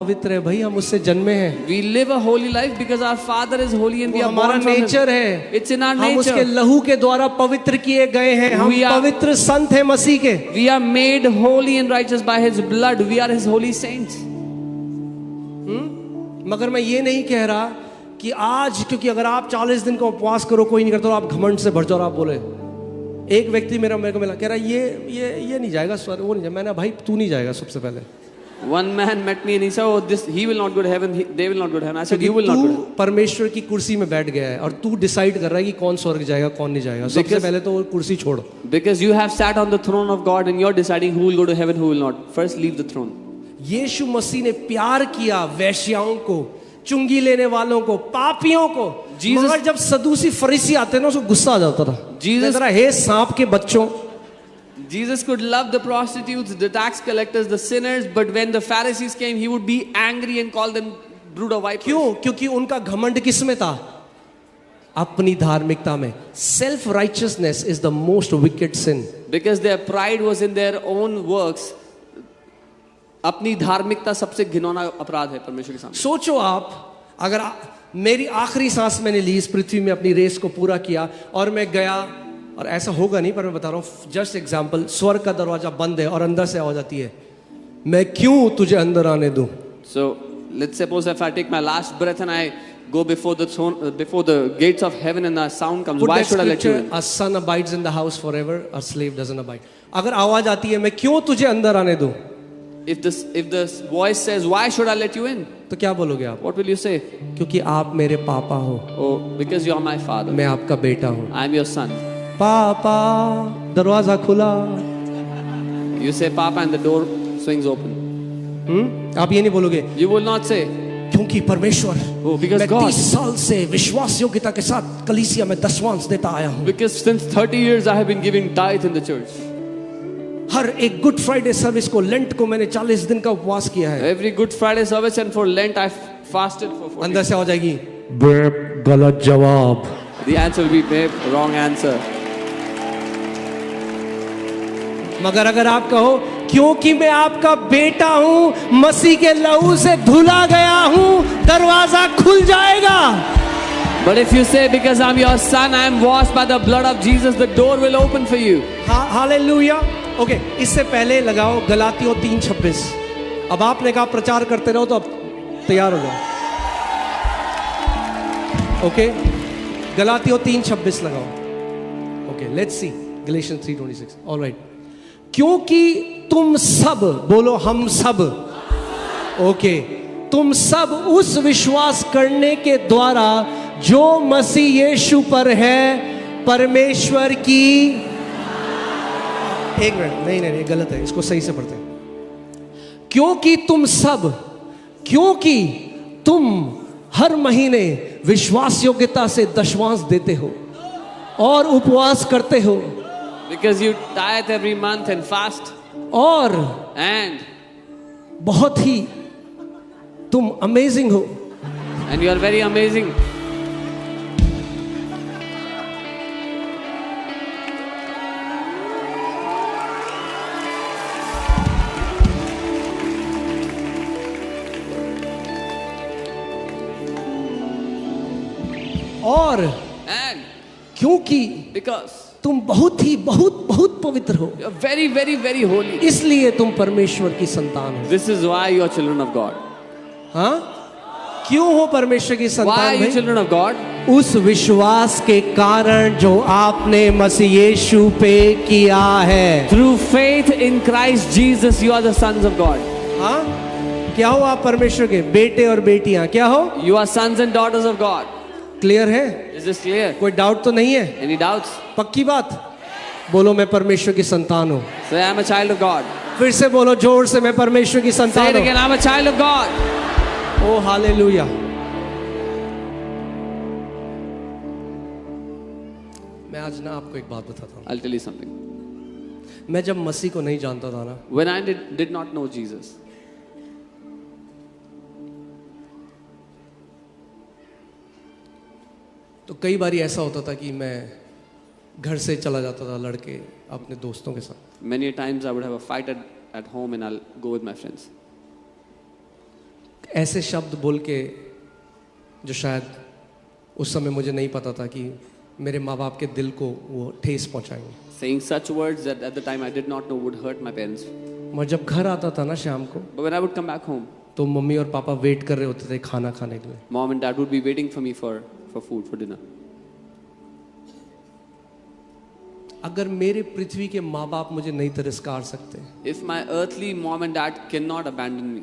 पवित्र है भाई, हम उससे जन्मे हैं। We live a holy life because our Father is holy and we वो are हमारा born from Him. नेचर है, It's in our हम उसके nature. लहू के द्वारा पवित्र किए गए हैं। हम We are- पवित्र संत हैं मसीह के। We are made holy and righteous by His blood. We are His holy saints. मगर मैं ये नहीं कह रहा कि आज, क्योंकि अगर आप 40 दिन का उपवास करो कोई नहीं करता और आप घमंड से भर जाओ और आप बोले। एक व्यक्ति मेरे को मिला, कह रहा ये नहीं जाएगा स्वर्ग, वो नहीं जाएगा। मैंने भाई तू नहीं जाएगा सबसे पहले। One man met me and he said, "Oh, he will not go to heaven. They will not go to heaven." I said, "You will not go to तू heaven." परमेश्वर की कुर्सी में बैठ गया है और तू डिसाइड कर रहा है कि कौन स्वर्ग जाएगा कौन नहीं जाएगा। सबसे Because- पहले तो वो कुर्सी छोड़। Because you have sat on the throne of God and you're deciding who will go to heaven, who will not. First, leave the throne. यीशु मसीह ने प्यार किया वैश्याओं को, चुंगी लेने वालों को, पापियों को। Jesus- मगर जब सदूसी फरीसी आते ना उसको गुस्सा आ जाता था। Jesus- कहता था, हे सांप के बच्चों। Jesus could love the prostitutes, the tax collectors, the sinners, but when the Pharisees came, he would be angry and call them brood of vipers. क्यों? क्योंकि उनका घमंड किस में था? अपनी धार्मिकता में। Self righteousness is the most wicked sin. Because their pride was in their own works. अपनी धार्मिकता सबसे घिनौना अपराध है परमेश्वर के सामने। सोचो आप, अगर मेरी आखिरी सांस मैंने ली इस पृथ्वी में, अपनी रेस को पूरा किया और मैं गया, और ऐसा होगा नहीं पर मैं बता रहा हूँ जस्ट एग्जाम्पल, स्वर्ग का दरवाजा बंद है और अंदर से आवाज आती है, मैं क्यों तुझे अंदर आने दूं? So let's suppose if I take my last breath and I go before the throne, before the gates of heaven, and the sound comes. Put Why that should I let you scripture, in? a son abides in the house forever, a slave doesn't abide. अगर आवाज आती है मैं क्यों तुझे अंदर आने दूं, If the voice says, "Why should I let you in?" तो क्या बोलोगे आप? What will you say? क्योंकि आप मेरे पापा हो, Oh, because you are my father. मैं आपका बेटा हूँ. I am your son. पापा, दरवाजा खुला. You say Papa and the door swings open. आप ये नहीं बोलोगे You will not say, क्योंकि परमेश्वर, Oh, because मैं God. 30 साल से विश्वास योग्यता के साथ कलीसिया में दशवांश देता आया हूँ. because since 30 years I have been giving tithe in the church. हर एक गुड फ्राइडे सर्विस को, लेंट को मैंने 40 दिन का उपवास किया है. Every Good Friday service and for Lent I fasted for 40 अंदर से हो जाएगी गलत जवाब. The answer will be babe, wrong answer. मगर अगर आप कहो क्योंकि मैं आपका बेटा हूं, मसीह के लहू से धुला गया हूं, दरवाजा खुल जाएगा. But if you say, because I'm your son, I am washed by the blood of Jesus, the door will open for you. Hallelujah. Okay, इससे पहले लगाओ गलातियों 3:26. अब आपने कहा प्रचार करते रहो, तो अब तैयार हो जाओ. ओके, गलातियों 3:26 लगाओ. Okay, let's see Galatians 3:26. Alright. क्योंकि तुम सब, बोलो हम सब. ओके, तुम सब उस विश्वास करने के द्वारा जो मसीह यीशु पर है, परमेश्वर की, एक मिनट, नहीं गलत है, इसको सही से पढ़ते हैं. क्योंकि तुम हर महीने विश्वास योग्यता से दशवांश देते हो और उपवास करते हो, Because you tithe every month and fast, और and बहुत ही तुम अमेजिंग हो. you are very amazing. और And क्योंकि because तुम बहुत पवित्र हो, you are very, very, very holy. इसलिए तुम परमेश्वर की संतान हो. This is why you are children of God. हाँ, क्यों हो परमेश्वर की Why संतान are you भाई? children of God? उस विश्वास के कारण जो आपने मसीह यीशु पे किया है. Through faith in Christ Jesus, you are the sons of God. हाँ, क्या हो आप परमेश्वर के बेटे और बेटियां, क्या हो? You are sons and daughters of God. Clear है? Is this clear? कोई डाउट तो नहीं है? Any doubts? पक्की बात. बोलो मैं परमेश्वर की संतान हूँ. Say, I'm a child of God. फिर से बोलो जोर से, मैं परमेश्वर की Say संतान it हूँ. again, I'm a child of God. Oh hallelujah. मैं आज ना आपको एक बात बताता हूँ. I'll tell you something. मैं जब मसीह को नहीं जानता था ना, When I did not know Jesus, तो कई बार ऐसा होता था कि मैं घर से चला जाता था लड़के अपने दोस्तों के साथ. many times I would have a fight at home and I'll go with my friends. ऐसे शब्द बोल के जो शायद उस समय मुझे नहीं पता था कि मेरे माँ बाप के दिल को वो ठेस पहुंचाएंगे. Saying such words that at the time I did not know would hurt my parents. मैं जब घर आता था ना शाम को, But when I would come back home, तो मम्मी और पापा वेट कर रहे होते थे खाना खाने के लिए. mom and dad would be waiting for me for food, for dinner. अगर मेरे पृथ्वी के माँ बाप मुझे नहीं तिरस्कार सकते, If my earthly mom and dad cannot abandon me,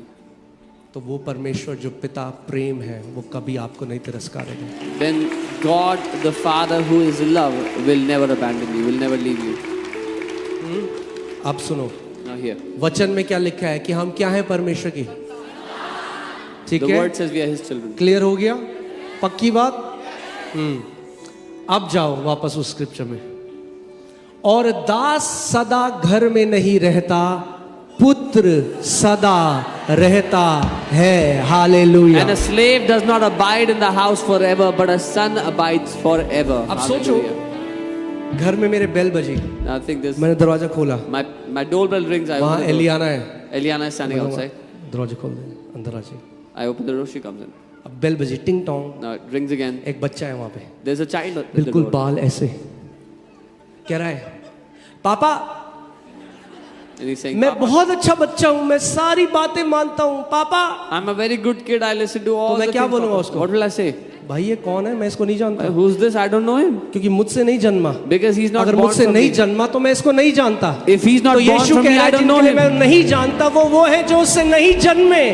तो वो परमेश्वर जो पिता प्रेम है वो कभी आपको नहीं तिरस्कारेगा. then God, the Father who is love, will never abandon you, will never leave you. आप सुनो, Now here, वचन में क्या लिखा है कि हम क्या हैं परमेश्वर की. ठीक the है, word says we are His children. Clear हो गया? पक्की बात. अब जाओ वापस उस स्क्रिप्चर में. और दास सदा घर में नहीं रहता, पुत्र सदा रहता है. Hallelujah. And a slave does not abide in the house forever, but a son abides forever. अब सोचो, Hallelujah. घर में मेरे बेल बजी, Now I think this. मैंने दरवाजा खोला, My doorbell rings. I वहां open the door. एलियाना है. Eliana is standing outside. दरवाजा खोल दे, अंदर आ जाए. I open the door. She comes in. अब बेल बजी, टिंग Tong. Now it rings again. एक बच्चा है वहां पे, There's a child at the बिल्कुल door. बाल ऐसे, कह रहा है पापा. And he's saying, मैं Papa, बहुत अच्छा बच्चा हूँ, मैं सारी बातें मानता हूँ पापा। I'm a very good kid. I listen to all मैं the क्या things. बोलूंगा Papa. उसको? What will I say? भाई ये कौन है, मैं इसको नहीं जानता, Who's this? I don't know him. क्योंकि मुझसे नहीं जन्मा। Because he's not अगर born मुझसे from नहीं me. जन्मा तो मैं इसको नहीं जानता। If he's not तो born यीशु from कह me, रहा I है don't know जिनके लिए him. मैं नहीं जानता वो है जो उससे नहीं जन्मे,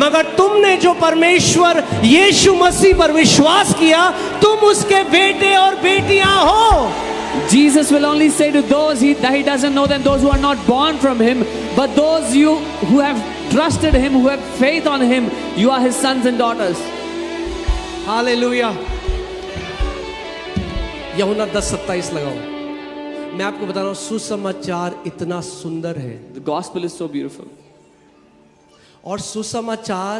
मगर तुमने जो परमेश्वर यीशु मसीह पर विश्वास किया तुम उसके बेटे और बेटियां हो। Jesus will only say to those that he doesn't know them, those who are not born from him, but those you who have trusted him, who have faith on him, you are his sons and daughters. Hallelujah. यूहन्ना 10:27 लगाओ। मैं आपको बता रहा हूं सुसमाचार इतना सुंदर है, The gospel is so beautiful. और सुसमाचार,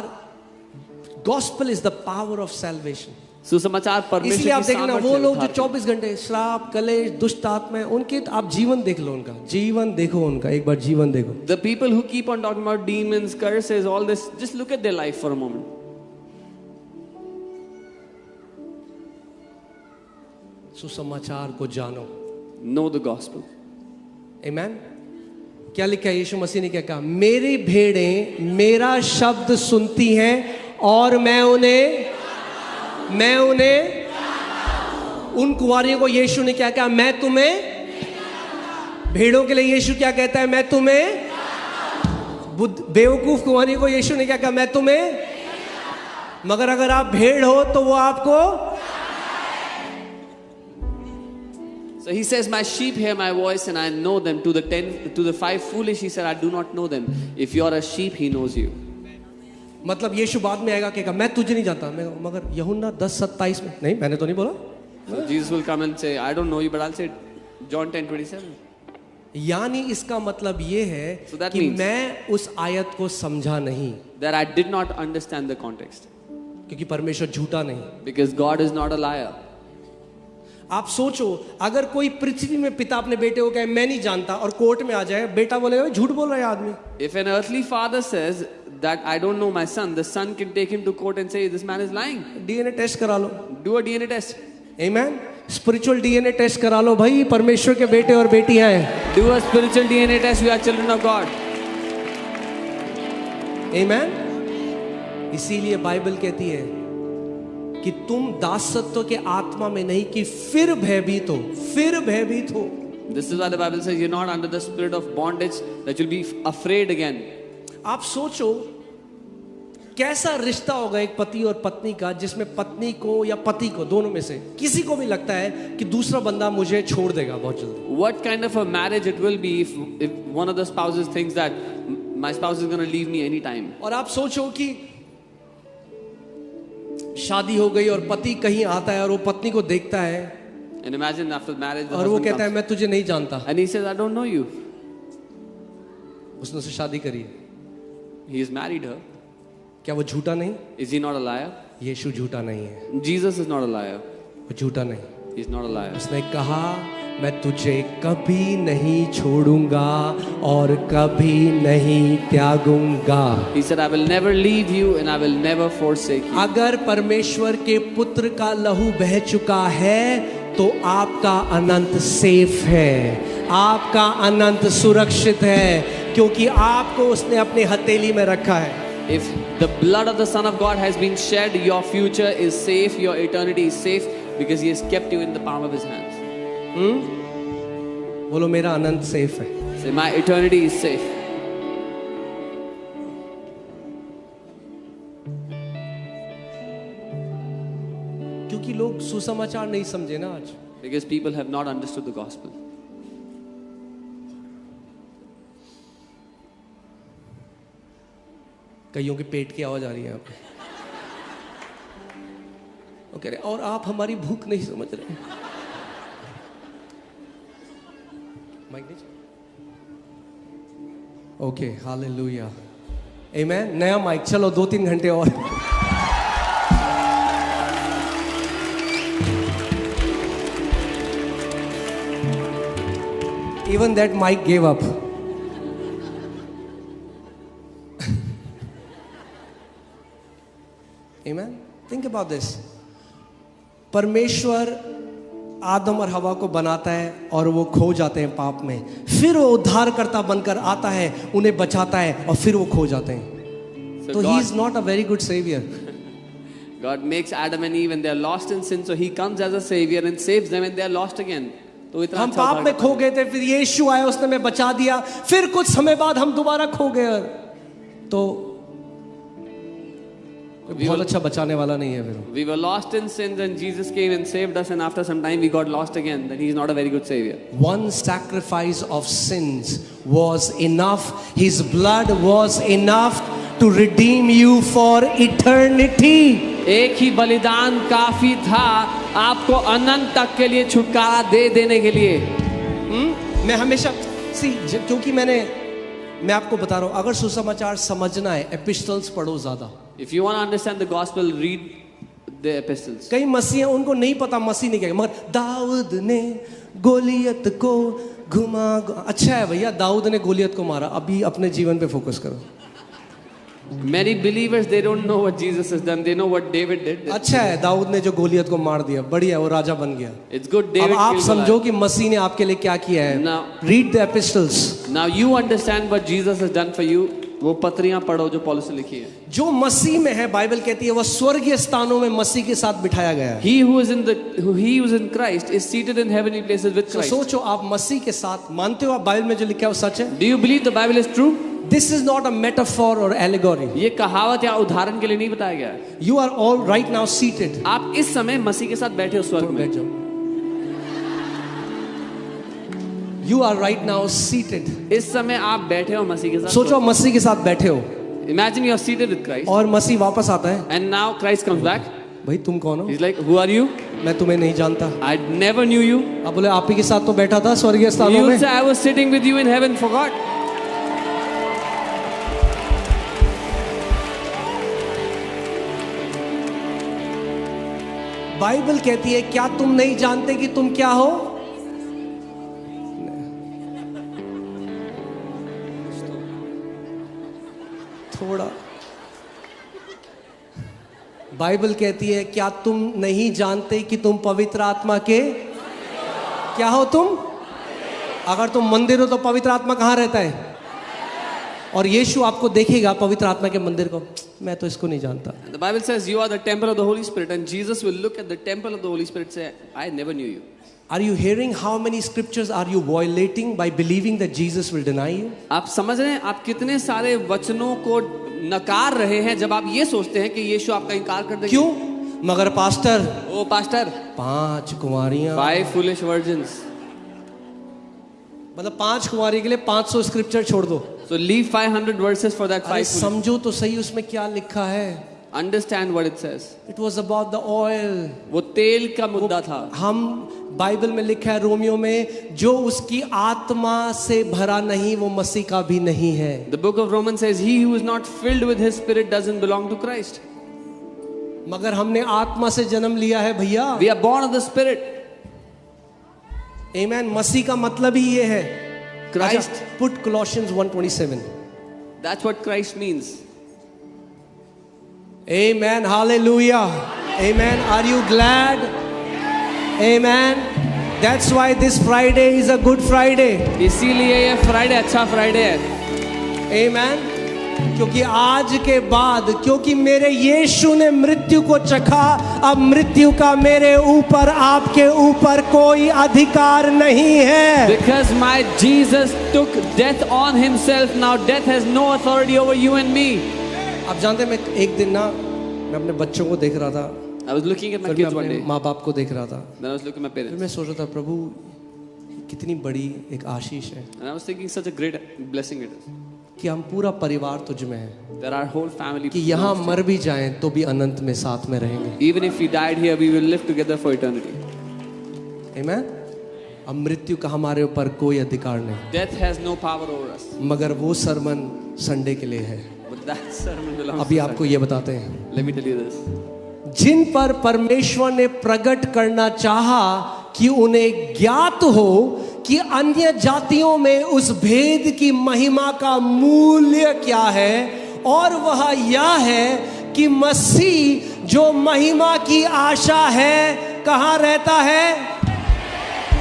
gospel is the power of salvation. सुसमाचार परमेश्वर इसलिए आप की देखना सामर्थ्य वो लोग जो उद्धार की। 24 घंटे श्राप कलेश दुष्ट आत्मा, उनके आप जीवन देख लो, उनका जीवन देखो, उनका एक बार जीवन देखो। The people who keep on talking about demons, curses, all this, just look at their life for a moment. सुसमाचार को जानो। Know the gospel. आमेन। क्या लिखा है? यीशु मसीह ने क्या कहा? मेरी भेड़ें मेरा शब्द सुनती हैं और मैं उन्हें उन कुंवारियों को यीशु ने क्या कहा? मैं तुम्हें, भेड़ों के लिए यीशु क्या कहता है? मैं तुम्हें, बेवकूफ कुंवारियों को यीशु ने क्या कहा? मैं तुम्हें, मगर अगर आप भेड़ हो तो वो आपको। So he says, my sheep hear my voice and I know them. To the 5 foolish, he said, I do not know them. If you are a sheep, he knows you. मतलब यीशु बाद में आएगा कहेगा मैं तुझे नहीं जानता, मगर यूहन्ना 10:27 में नहीं, मैंने तो नहीं बोला। So Jesus will come and say, I don't know you, but I'll say John 10:27. यानी इसका मतलब ये है So that कि means- मैं उस आयत को समझा नहीं, That I did not understand the context. क्योंकि परमेश्वर झूठा नहीं। Because God is not a liar. आप सोचो अगर कोई पृथ्वी में पिता अपने बेटे को कहे मैं नहीं जानता और कोर्ट में आ जाए, बेटा बोलेगा झूठ बोल रहा है आदमी। If an earthly father says that I don't know my son, the son can take him to court and say this man is lying. DNA test करा लो। Do a DNA test. Amen. Spiritual DNA test करा लो भाई, परमेश्वर के बेटे और बेटियां हैं। Do a spiritual DNA test. We are children of God. आमेन। इसीलिए बाइबल कहती है कि तुम दासत्व के आत्मा में नहीं कि फिर भयभीत हो, फिर भयभीत हो। This is why the Bible says you're not under the spirit of bondage, that you'll be afraid again. आप सोचो कैसा रिश्ता होगा एक पति और पत्नी का, जिसमें पत्नी को या पति को, दोनों में से किसी को भी लगता है कि दूसरा बंदा मुझे छोड़ देगा बहुत जल्दी। What kind of a marriage it will be if one of the spouses thinks that my spouse is going to leave me anytime. और आप सोचो कि शादी हो गई और पति कहीं आता है और वो पत्नी को देखता है And imagine after marriage, the और वो husband कहता है comes, मैं तुझे नहीं जानता, and he says, I don't know you. उसने उससे शादी करी है। He has married her. क्या वो झूठा नहीं? Is he not a liar? यीशु झूठा नहीं है, Jesus is not a liar. वो झूठा नहीं। He's not a liar. उसने कहा मैं तुझे कभी नहीं छोड़ूंगा और कभी नहीं त्यागूंगा। He said, I will never leave you and I will never forsake you. अगर परमेश्वर के पुत्र का लहू बह चुका है तो आपका अनंत सेफ है, आपका अनंत सुरक्षित है, क्योंकि आपको उसने अपने हथेली में रखा है। If the blood of the Son of God has been shed, your future is safe, your eternity is safe, because He has kept you in the palm of His hands. बोलो मेरा अनंत सेफ है। Say, my eternity is safe. क्योंकि लोग सुसमाचार नहीं समझे ना आज। Because people have not understood the gospel. कईयों के पेट की आवाज आ रही है यहाँ पे। वो कह रहे और आप हमारी भूख नहीं समझ रहे। माइक नहीं चल? ओके, हालेलुया, आमेन। नया माइक, चलो 2-3 घंटे और। Even that mic gave up. Amen. Think about this. परमेश्वर आदम और हवा को बनाता है और वो खो जाते हैं पाप में, फिर वो उद्धारकर्ता बनकर आता है, उन्हें बचाता है और फिर वो खो जाते हैं। तो he is not a very good saviour. God makes Adam and Eve and they are lost in sin, so he comes as a savior and saves them and they are lost again. तो इतना हम अच्छा पाप में खो गए थे, फिर यीशु आया, उसने हमें बचा दिया, फिर कुछ समय बाद हम दोबारा खो गए। तो बहुत अच्छा बचाने वाला नहीं है फिर। We were lost in sins and Jesus came and saved us, and after some time we got lost again. Then he is not a very good savior. One sacrifice of sins was enough. His blood was enough to redeem you for eternity. एक ही बलिदान काफी था आपको अनंत तक के लिए छुटकारा दे देने के लिए। मैं हमेशा क्योंकि मैं आपको बता रहा हूं, अगर सुसमाचार समझना है, एपिस्टल्स पढ़ो ज्यादा। If you want to understand the gospel, read the epistles. कई मसीह उनको नहीं पता मसीह नहीं क्या, मगर दाऊद ने गोलियत को अच्छा है भैया, दाऊद ने गोलियत को मारा, अभी अपने जीवन पे फोकस करो। Many believers, they don't know what Jesus has done. They know what David did. अच्छा है दाऊद ने जो गोलियत को मार दिया, बढ़िया, वो राजा बन गया। It's good David अब आप killed समझो Goliath. कि मसीह ने आपके लिए क्या किया है। Now, Read the epistles. Now you understand what Jesus has done for you. वो पत्रियां पढ़ो जो पौलुस ने लिखी है। जो मसीह में है, बाइबल कहती है वह स्वर्गीय स्थानों में मसीह के साथ बिठाया गया है। He who is in Christ is seated in heavenly places with तो Christ. सोचो, आप मसीह के साथ मानते हो, आप बाइबल में जो लिखा है वो सच है। Do you believe the Bible is true? This is not a metaphor or allegory. ये कहावत या उदाहरण के लिए नहीं बताया गया है। You are all right now seated. आप इस समय मसीह के साथ बैठे हो स्वर्ग में। बैठ जाओ। You are right now seated. इस समय आप बैठे हो मसीह के साथ। सोचो मसीह के साथ बैठे हो Imagine you are seated with Christ. और मसीह वापस आता है, And now Christ comes back. भाई तुम कौन हो? He's like, who are you? मैं तुम्हें नहीं जानता। I never knew you. आप बोले आप ही के साथ तो बैठा था स्वर्गीय स्थानों You में। say I was sitting with you in heaven, forgot. Bible कहती है क्या तुम नहीं जानते कि तुम क्या हो? थोड़ा बाइबल कहती है क्या तुम नहीं जानते कि तुम पवित्र आत्मा के क्या हो? तुम अगर तुम मंदिर हो तो पवित्र आत्मा कहाँ रहता है? और यीशु आपको देखेगा पवित्र आत्मा के मंदिर को, मैं तो इसको नहीं जानता। The Bible says you are the temple of the Holy Spirit, and Jesus will look at the temple of the Holy Spirit and say, I never knew you. Are you hearing how many scriptures are you violating by believing that Jesus will deny you? आप समझ रहे हैं आप कितने सारे वचनों को नकार रहे हैं जब आप ये सोचते हैं कि यीशु आपका इनकार कर देंगे। क्यों? मगर पास्टर, ओ पास्टर, 5 कुंवारियां, 5 foolish virgins. मतलब 5 कुंवारी के लिए 500 स्क्रिप्चर छोड़ दो। So leave 500 verses for that 5 अरे foolish. समझो तो सही उसमें क्या लिखा है। Understand what it says. It was about the oil. वो तेल का मुद्दा था। हम बाइबल में लिखा है रोमियो में, जो उसकी आत्मा से भरा नहीं वो मसीह का भी नहीं है। The book of Romans says he who is not filled with his spirit doesn't belong to Christ. मगर हमने आत्मा से जन्म लिया है भैया। We are born of the Spirit. Amen. मसीह का मतलब ही ये है। Christ. Put Colossians 1:27. That's what Christ means. Amen. Hallelujah. Amen. Are you glad? Amen. That's why this Friday is a good Friday. इसीलिए ये फ्राइडे अच्छा फ्राइडे है। Amen. क्योंकि आज के बाद, क्योंकि मेरे यीशु ने मृत्यु को चखा, अब मृत्यु का मेरे ऊपर, आपके ऊपर कोई अधिकार नहीं है। Because my Jesus took death on himself, now death has no authority over you and me. आप जानते हैं, मैं एक दिन ना मैं अपने बच्चों को देख रहा था, I was looking at my फिर मैं kids one अपने day. माँ बाप को देख रहा था, Then I was looking at my फिर parents. मैं सोच रहा था प्रभु कितनी बड़ी एक आशीष है And I was thinking such a great blessing it is. कि हम पूरा परिवार तुझ में है, That our whole family, कि यहाँ मर भी जाएं तो भी अनंत में साथ में रहेंगे। even if we died here, we will live together for eternity. Amen? अब मृत्यु का हमारे ऊपर कोई अधिकार नहीं, Death has no power over us. मगर वो सरमन संडे के लिए है। But that sermon belongs अभी to आपको ये बताते हैं, Sunday. Let me tell you this. जिन पर परमेश्वर ने प्रकट करना चाहा कि उन्हें ज्ञात हो कि अन्य जातियों में उस भेद की महिमा का मूल्य क्या है, और वह यह है कि मसीह जो महिमा की आशा है कहाँ रहता है?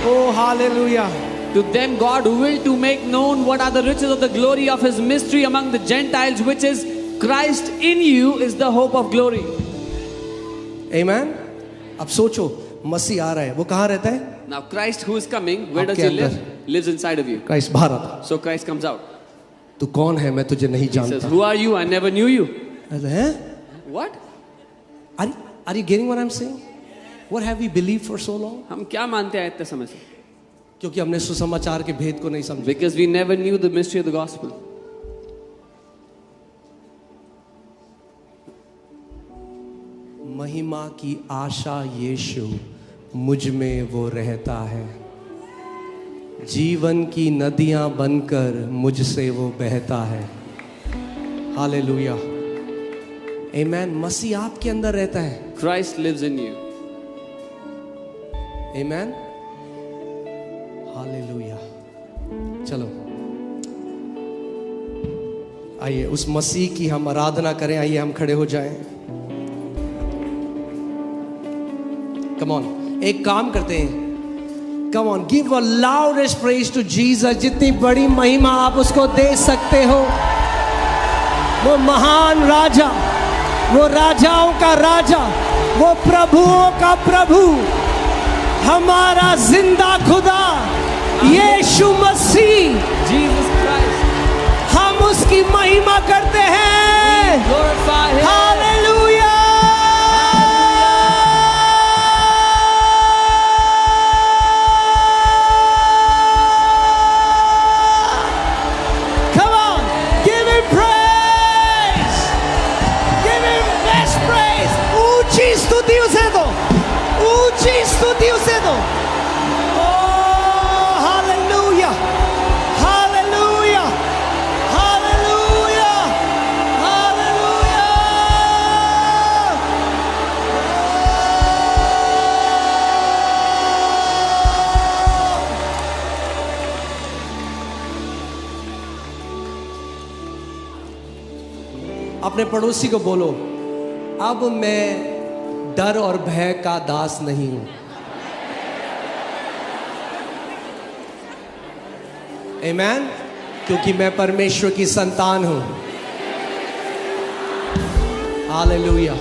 Oh, hallelujah. To them God willed to make known what are the riches of the glory of his mystery among the Gentiles, which is Christ in you is the hope of glory. Amen. अब सोचो, मसीह आ रहा है, वो कहाँ रहता है? Now Christ who is coming, where does आपके he live? अंदर। Lives inside of you. Christ बाहर आता। So Christ comes out. तू कौन है, मैं तुझे नहीं He says, जानता। who are you? I never knew you. हैं? What? Are you getting what I'm saying? What have we believed for so long? हम क्या मानते हैं इतने समय से? क्योंकि हमने सुसमाचार के भेद को नहीं समझा। Because we never knew the mystery of the gospel. महिमा की आशा यीशु मुझ में वो रहता है, जीवन की नदियां बनकर मुझसे वो बहता है। हालेलुया, आमेन। मसीह आपके अंदर रहता है। Christ lives in you. Amen, hallelujah. चलो आइए उस मसीह की हम आराधना करें। आइए हम खड़े हो जाएं। कम ऑन, एक काम करते हैं। Come on, give a loudest praise to Jesus. जितनी बड़ी महिमा आप उसको दे सकते हो। वो महान राजा, वो राजाओं का राजा, वो प्रभुओं का प्रभु, हमारा जिंदा खुदा यीशु मसीह, Jesus Christ. हम उसकी महिमा करते हैं। Glorify him. Hallelujah. Come on, give him praise. Give him best praise. ऊंची स्तुति उसे दो, ऊंची स्तुति उसे दो। Oh, hallelujah. Hallelujah. Hallelujah. Hallelujah. अपने पड़ोसी को बोलो, अब मैं डर और भय का दास नहीं हूं। आमेन, क्योंकि मैं परमेश्वर की संतान हूं। हालेलुया।